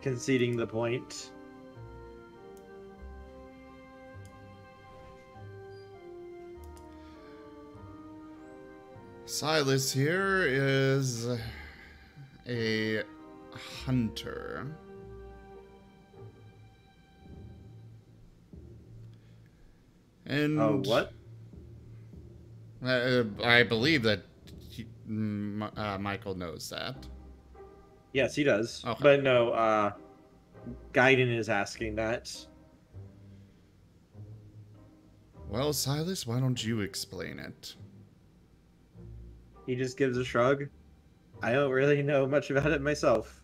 conceding the point. Silas here is a hunter. And Oh, what? I believe that Michael knows that. Yes, he does. Okay. But no, Gaiden is asking that. Well, Silas, why don't you explain it? He just gives a shrug. I don't really know much about it myself.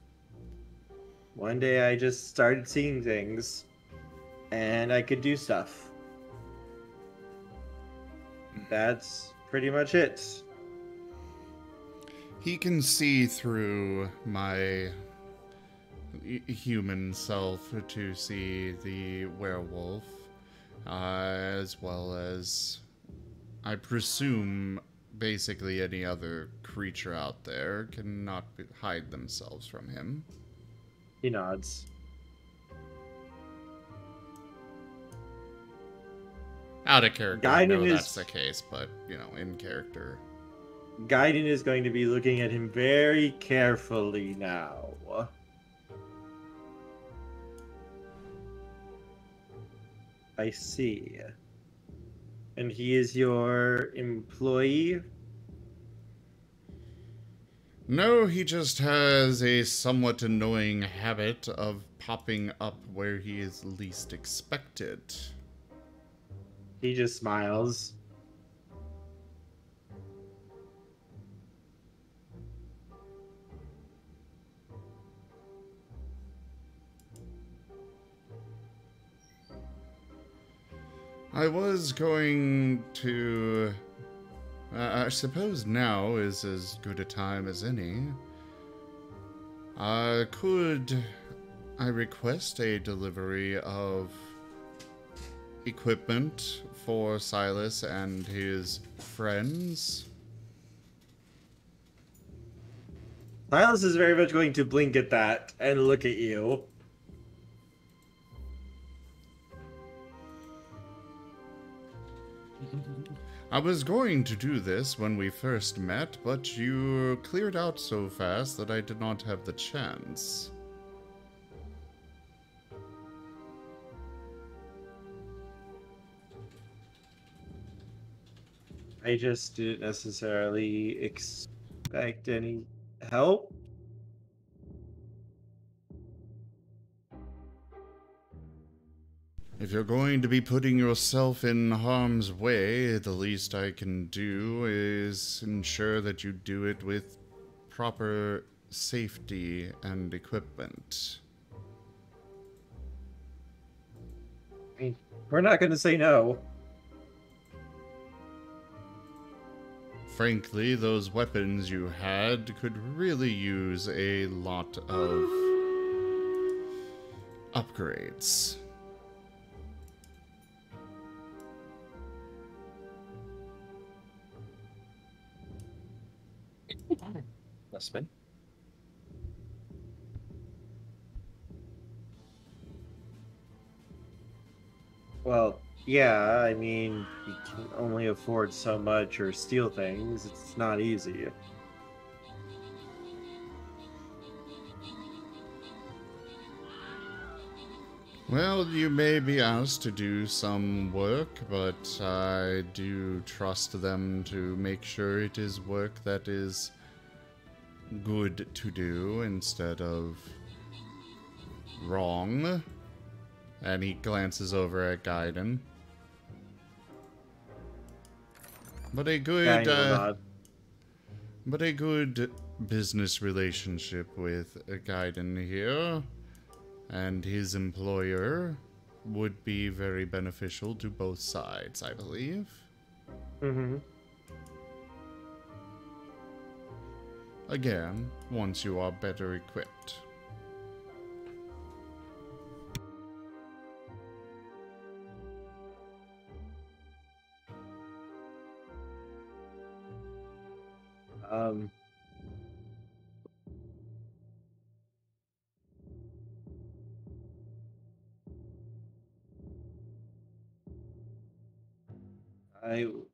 One day I just started seeing things, and I could do stuff. That's pretty much it. He can see through my human self to see the werewolf, as well as, I presume, basically any other creature out there cannot hide themselves from him. He nods. Out of character, I know Gaiden that's is- the case, but, you know, in character. Gaiden is going to be looking at him very carefully now. I see. And he is your employee? No, he just has a somewhat annoying habit of popping up where he is least expected. He just smiles. I was going to... I suppose now is as good a time as any. Could I request a delivery of equipment for Silas and his friends? Silas is very much going to blink at that and look at you. I was going to do this when we first met, but you cleared out so fast that I did not have the chance. I just didn't necessarily expect any help. If you're going to be putting yourself in harm's way, the least I can do is ensure that you do it with proper safety and equipment. I mean, we're not going to say no. Frankly, those weapons you had could really use a lot of upgrades. That's me. Well, yeah, I mean, you can only afford so much or steal things. It's not easy. Well, you may be asked to do some work, but I do trust them to make sure it is work that is good to do instead of wrong. And he glances over at Gaiden. But a good, but a good business relationship with Gaiden here and his employer would be very beneficial to both sides, I believe. Mm-hmm. Again, once you are better equipped.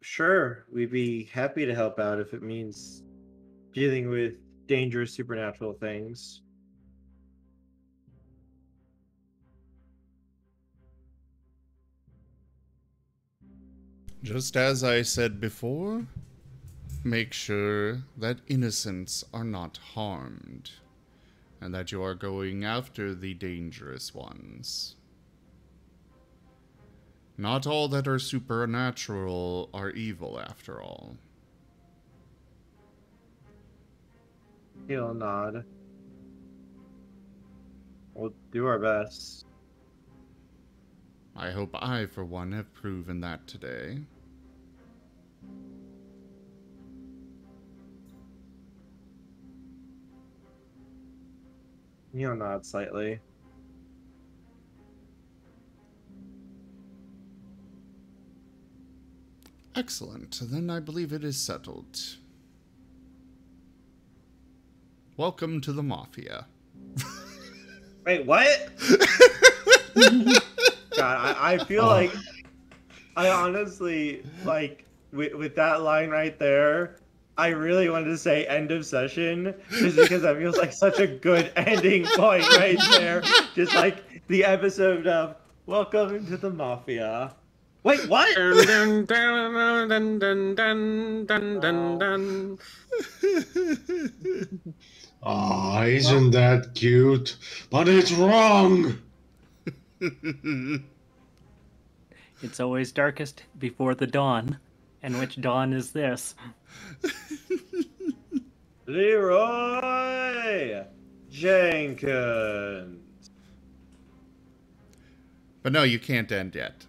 Sure, we'd be happy to help out if it means dealing with dangerous supernatural things. Just as I said before, make sure that innocents are not harmed, and that you are going after the dangerous ones. Not all that are supernatural are evil, after all. He'll nod. We'll do our best. I hope I, for one, have proven that today. He'll nod slightly. Excellent. Then I believe it is settled. Welcome to the Mafia. Wait, what? God, I feel like I honestly, like, with that line right there, I really wanted to say end of session, just because that feels like such a good ending point right there. Just like the episode of Welcome to the Mafia. Wait, what? Dun, dun, dun, dun, dun, dun, dun, dun. Ah, isn't that cute? But it's wrong! It's always darkest before the dawn. And which dawn is this? Leroy Jenkins. But no, you can't end yet.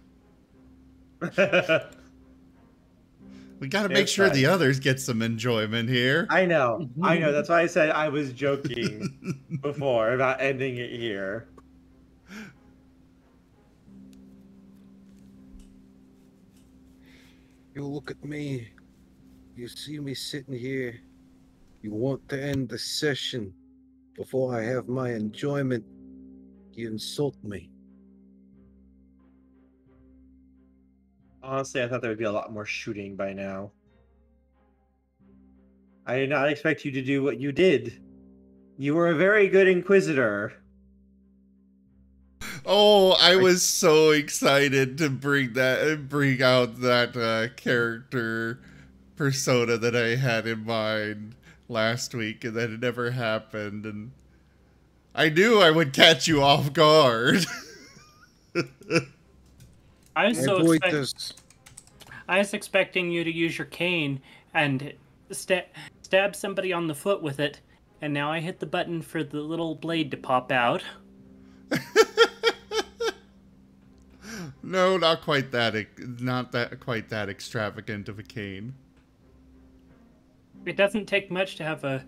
We gotta make sure the others get some enjoyment here. I know. That's why I said I was joking before about ending it here. You look at me. You see me sitting here. You want to end the session before I have my enjoyment. You insult me. Honestly, I thought there would be a lot more shooting by now. I did not expect you to do what you did. You were a very good Inquisitor. Oh, I was so excited to bring out that character persona that I had in mind last week, and that it never happened, and I knew I would catch you off guard. I was expecting you to use your cane and stab somebody on the foot with it, and now I hit the button for the little blade to pop out. No, not quite that. Not that quite that extravagant of a cane. It doesn't take much to have a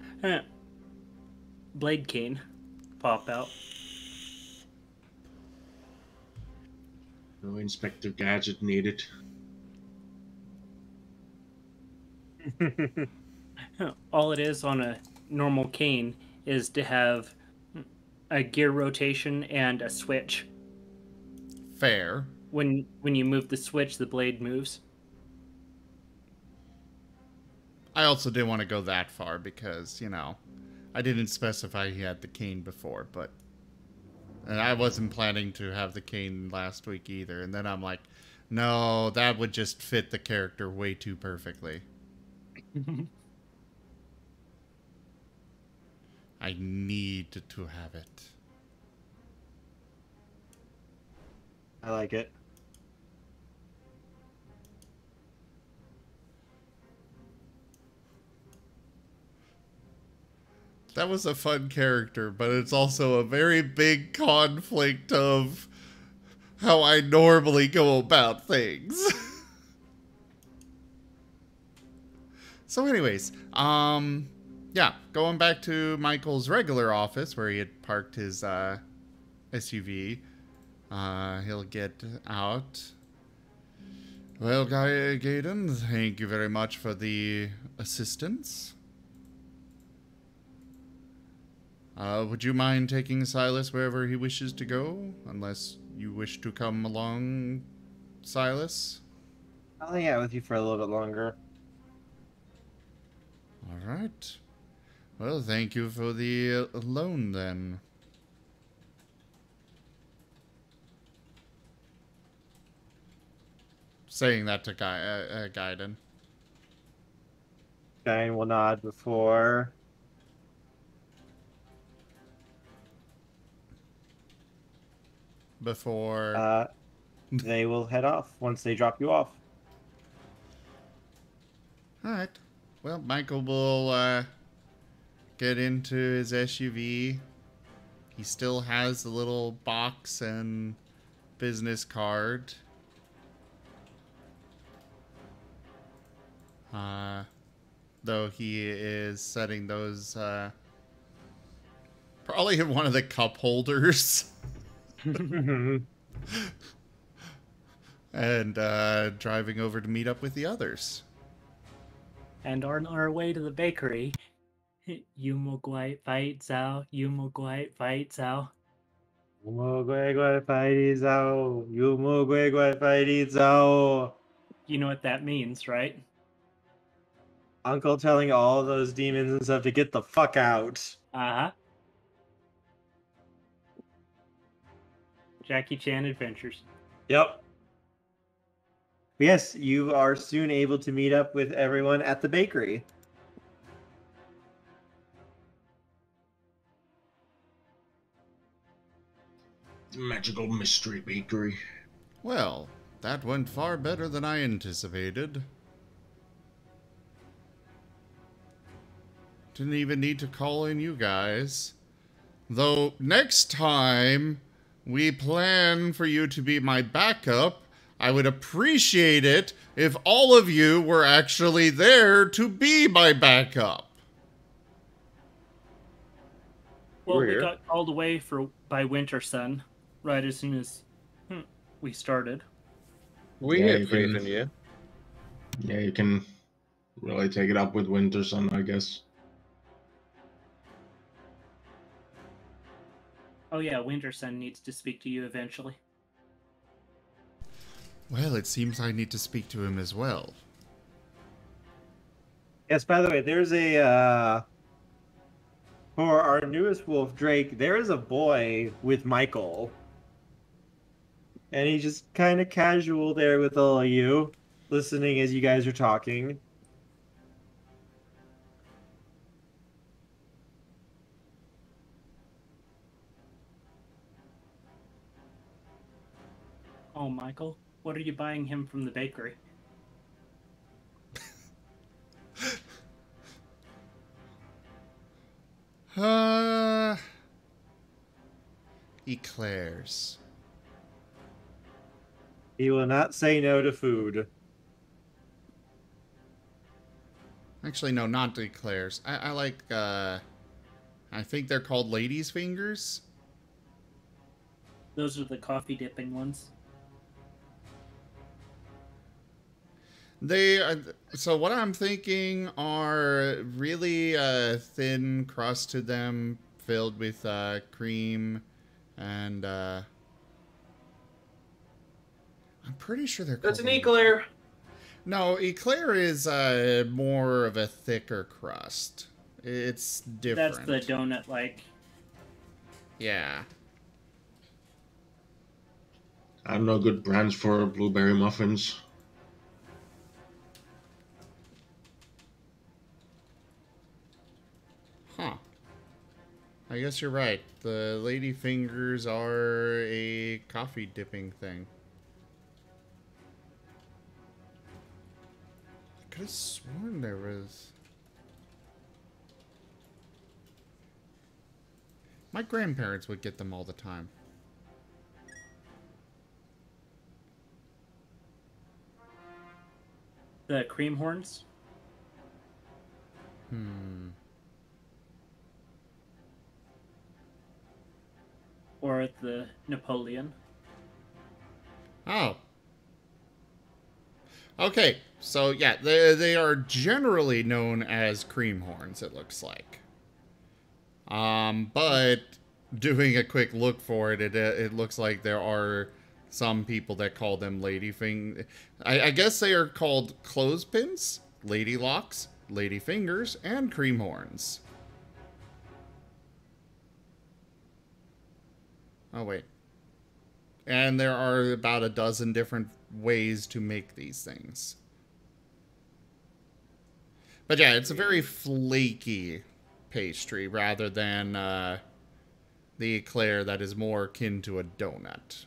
blade cane pop out. No Inspector Gadget needed. All it is on a normal cane is to have a gear rotation and a switch. Fair. When you move the switch, the blade moves. I also didn't want to go that far because, you know, I didn't specify he had the cane before, but... And I wasn't planning to have the cane last week either. And then I'm like, no, that would just fit the character way too perfectly. I need to have it. I like it. That was a fun character, but it's also a very big conflict of how I normally go about things. So anyways, yeah, going back to Michael's regular office where he had parked his SUV. He'll get out. Well, Gaiden, thank you very much for the assistance. Would you mind taking Silas wherever he wishes to go? Unless you wish to come along, Silas? I'll hang out with you for a little bit longer. Alright. Well, thank you for the loan, then. Saying that to Gaiden. Gaiden will nod before... they will head off once they drop you off. Alright. Well, Michael will get into his SUV. He still has the little box and business card. Though he is setting those probably in one of the cup holders. And driving over to meet up with the others. And on our way to the bakery, you mo guai fight Zhao, you mo guai fight Zhao. You know what that means, right? Uncle telling all those demons and stuff to get the fuck out. Uh-huh. Jackie Chan Adventures. Yep. Yes, you are soon able to meet up with everyone at the bakery. Magical mystery bakery. Well, that went far better than I anticipated. Didn't even need to call in you guys. Though, next time we plan for you to be my backup, I would appreciate it if all of you were actually there to be my backup. Well, We're we here. got called away by Winter Sun right as soon as we started. We Yeah, have you faith can- in you. Yeah, you can really take it up with Winter Sun, I guess. Oh yeah, Winter Sun needs to speak to you eventually. Well, it seems I need to speak to him as well. Yes, by the way, there's a for our newest wolf, Drake, there is a boy with Michael. And he's just kind of casual there with all of you, listening as you guys are talking. Oh, Michael, what are you buying him from the bakery? Eclairs. He will not say no to food. Actually, no, not eclairs. I like, I think they're called ladies' fingers. Those are the coffee dipping ones. They are, so what I'm thinking are really thin crust to them, filled with cream, and I'm pretty sure they're That's called an eclair. No, eclair is more of a thicker crust. It's different. That's the donut-like. Yeah. I don't know good brands for blueberry muffins. Huh. I guess you're right. The lady fingers are a coffee dipping thing. I could have sworn there was... My grandparents would get them all the time. The cream horns? Or the Napoleon? Oh. Okay, so yeah, they are generally known as cream horns, it looks like. But doing a quick look for it, it looks like there are some people that call them I guess they are called clothespins, lady locks, lady fingers, and cream horns. Oh, wait. And there are about a dozen different ways to make these things. But yeah, it's a very flaky pastry rather than the eclair that is more akin to a donut.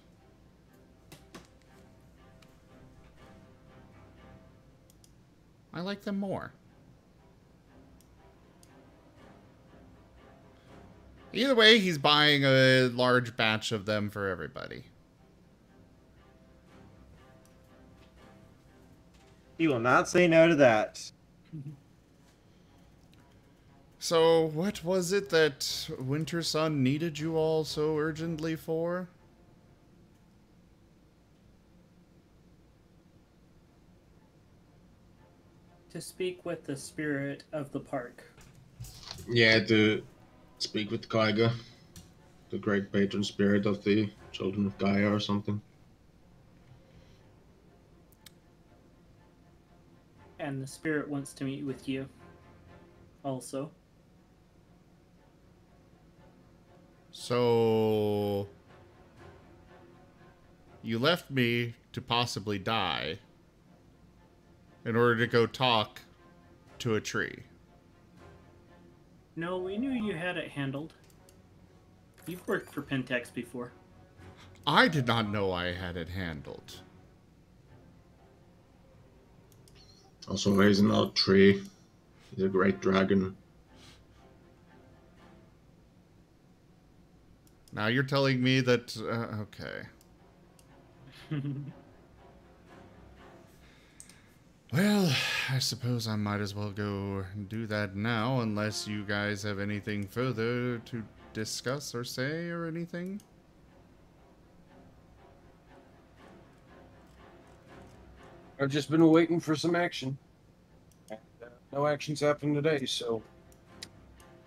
I like them more. Either way, he's buying a large batch of them for everybody. He will not say no to that. So, what was it that Winter Sun needed you all so urgently for? To speak with the spirit of the park. Yeah, to speak with Kaiga, the great patron spirit of the children of Gaia or something. And the spirit wants to meet with you. Also. So... You left me to possibly die in order to go talk to a tree. No, we knew you had it handled. You've worked for Pentex before. I did not know I had it handled. Also, he's an odd tree. He's a great dragon. Now you're telling me that... okay. Well, I suppose I might as well go do that now, unless you guys have anything further to discuss or say or anything. I've just been waiting for some action. And, no action's happened today, so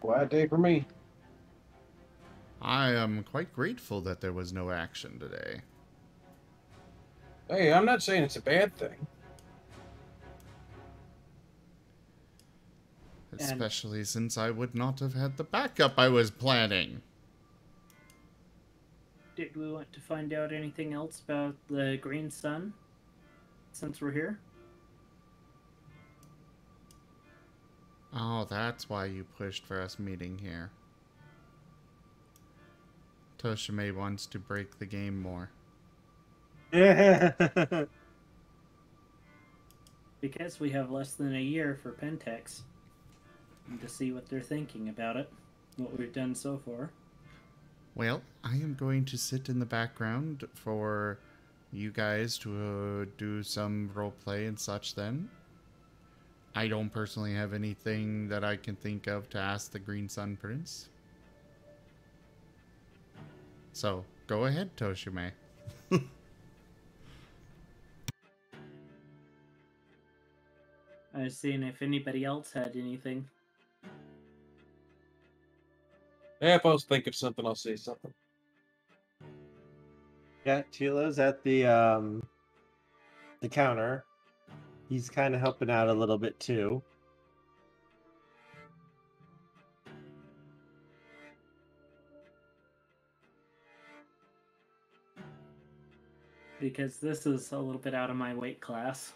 quiet day for me. I am quite grateful that there was no action today. Hey, I'm not saying it's a bad thing. Especially since I would not have had the backup I was planning. Did we want to find out anything else about the Green Sun? Since we're here? Oh, that's why you pushed for us meeting here. Toshime wants to break the game more. Because we have less than a year for Pentex. And to see what they're thinking about it. What we've done so far. Well, I am going to sit in the background for you guys to do some roleplay and such then. I don't personally have anything that I can think of to ask the Green Sun Prince. So, go ahead, Toshime. I was seeing if anybody else had anything. Yeah, if I was thinking of something, I'll say something. Yeah, Chilo's at the counter. He's kind of helping out a little bit too. Because this is a little bit out of my weight class.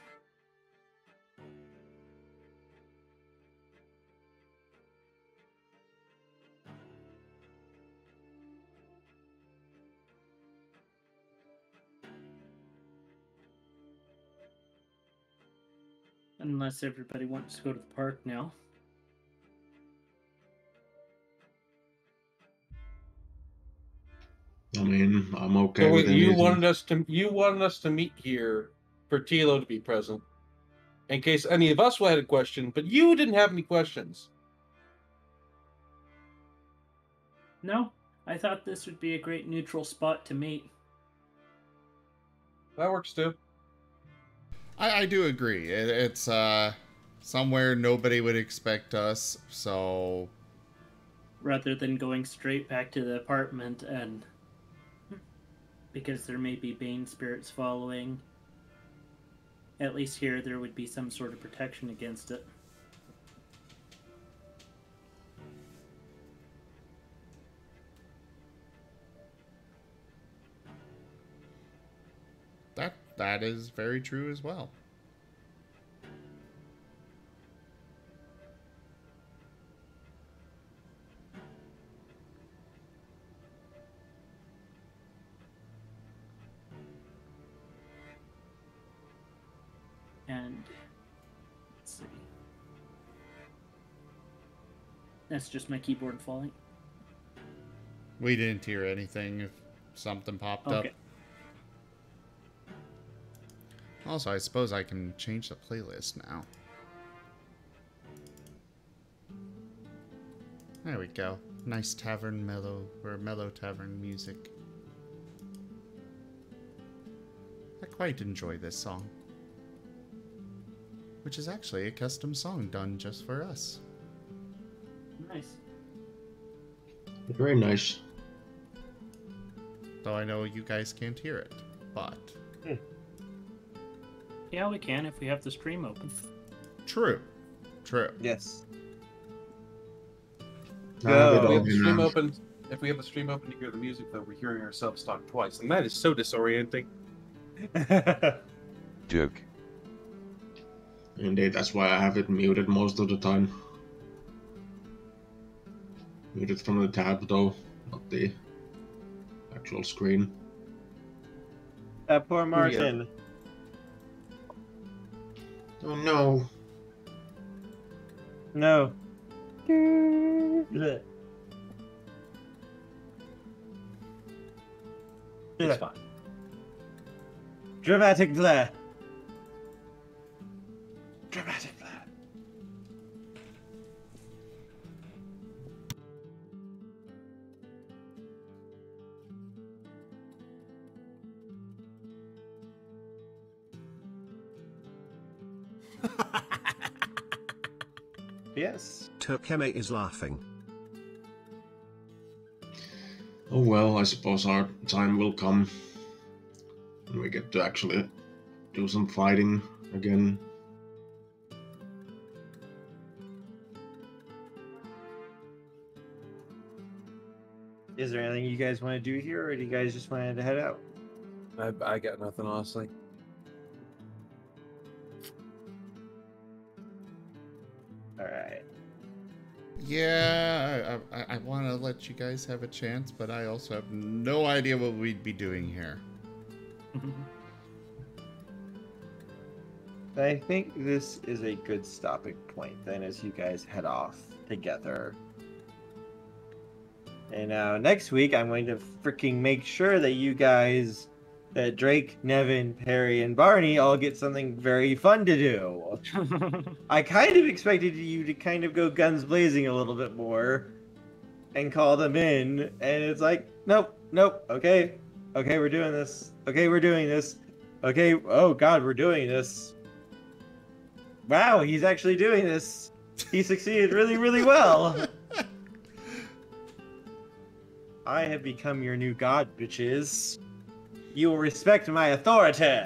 Unless everybody wants to go to the park now. I mean, I'm okay So with you anything. wanted us to meet here for Tilo to be present, in case any of us had a question, but you didn't have any questions. No, I thought this would be a great neutral spot to meet. That works too. I do agree. It's somewhere nobody would expect us, so... Rather than going straight back to the apartment and... Because there may be Bane spirits following. At least here there would be some sort of protection against it. That is very true as well. And let's see. That's just my keyboard falling. We didn't hear anything if something popped up. Also, I suppose I can change the playlist now. There we go. Nice tavern mellow tavern music. I quite enjoy this song. Which is actually a custom song done just for us. Nice. Very nice. Though I know you guys can't hear it, but... Yeah, we can if we have the stream open. True. Yes. If we have the stream open, you hear the music, though we're hearing ourselves talk twice, and that is so disorienting. Duke. Indeed, that's why I have it muted most of the time. Muted from the tab, though, not the actual screen. That poor Martin. Oh no. No. It's fine. Dramatic glare. Dramatic glare. Yes. Tokeme is laughing. Oh well, I suppose our time will come. And we get to actually do some fighting again. Is there anything you guys want to do here, or do you guys just wanted to head out? I got nothing, honestly. All right. Yeah, I want to let you guys have a chance, but I also have no idea what we'd be doing here. I think this is a good stopping point then as you guys head off together. And now next week I'm going to freaking make sure that you guys that Drake, Nevin, Perry, and Barney all get something very fun to do. I kind of expected you to kind of go guns blazing a little bit more and call them in, and it's like, nope, okay, we're doing this. Okay, we're doing this. Okay, oh god, we're doing this. Wow, he's actually doing this. He succeeded really, really well. I have become your new god, bitches. You will respect my authority.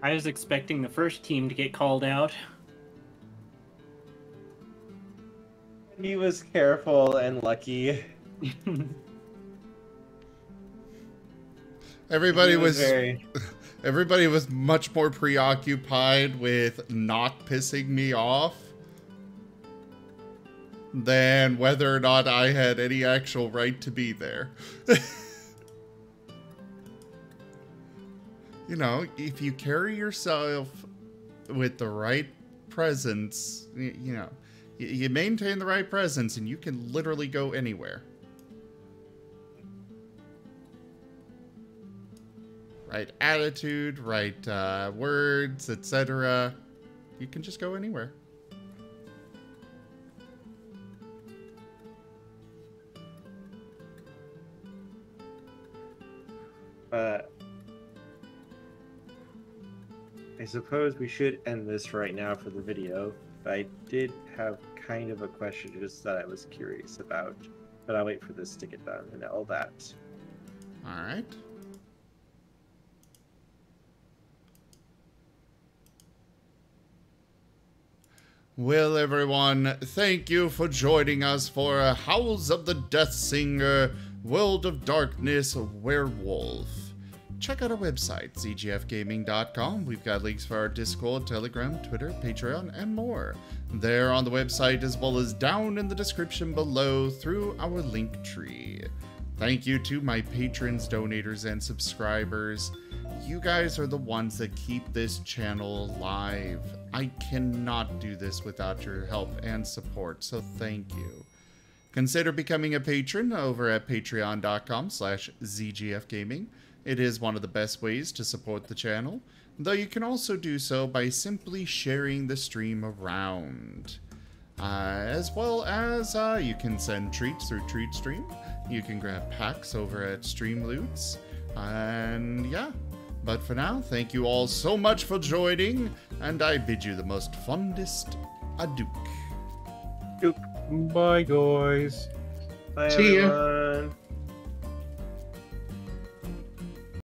I was expecting the first team to get called out. He was careful and lucky. Everybody was much more preoccupied with not pissing me off than whether or not I had any actual right to be there. You know, if you carry yourself with the right presence, you know, you maintain the right presence and you can literally go anywhere. Right attitude, right words, etc. You can just go anywhere. I suppose we should end this right now for the video. But I did have kind of a question just that I was curious about. But I'll wait for this to get done and all that. Alright. Well, everyone, thank you for joining us for Howls of the Death Singer, World of Darkness, Werewolf. Check out our website, zgfgaming.com. We've got links for our Discord, Telegram, Twitter, Patreon, and more. There on the website, as well as down in the description below through our link tree. Thank you to my patrons, donators, and subscribers. You guys are the ones that keep this channel alive. I cannot do this without your help and support, so thank you. Consider becoming a patron over at patreon.com/zgfgaming. It is one of the best ways to support the channel, though you can also do so by simply sharing the stream around. As well as you can send treats through TreatStream. You can grab packs over at Streamloots. And yeah. But for now, thank you all so much for joining, and I bid you the most fondest adieu. Bye, guys. Bye, See ya. everyone.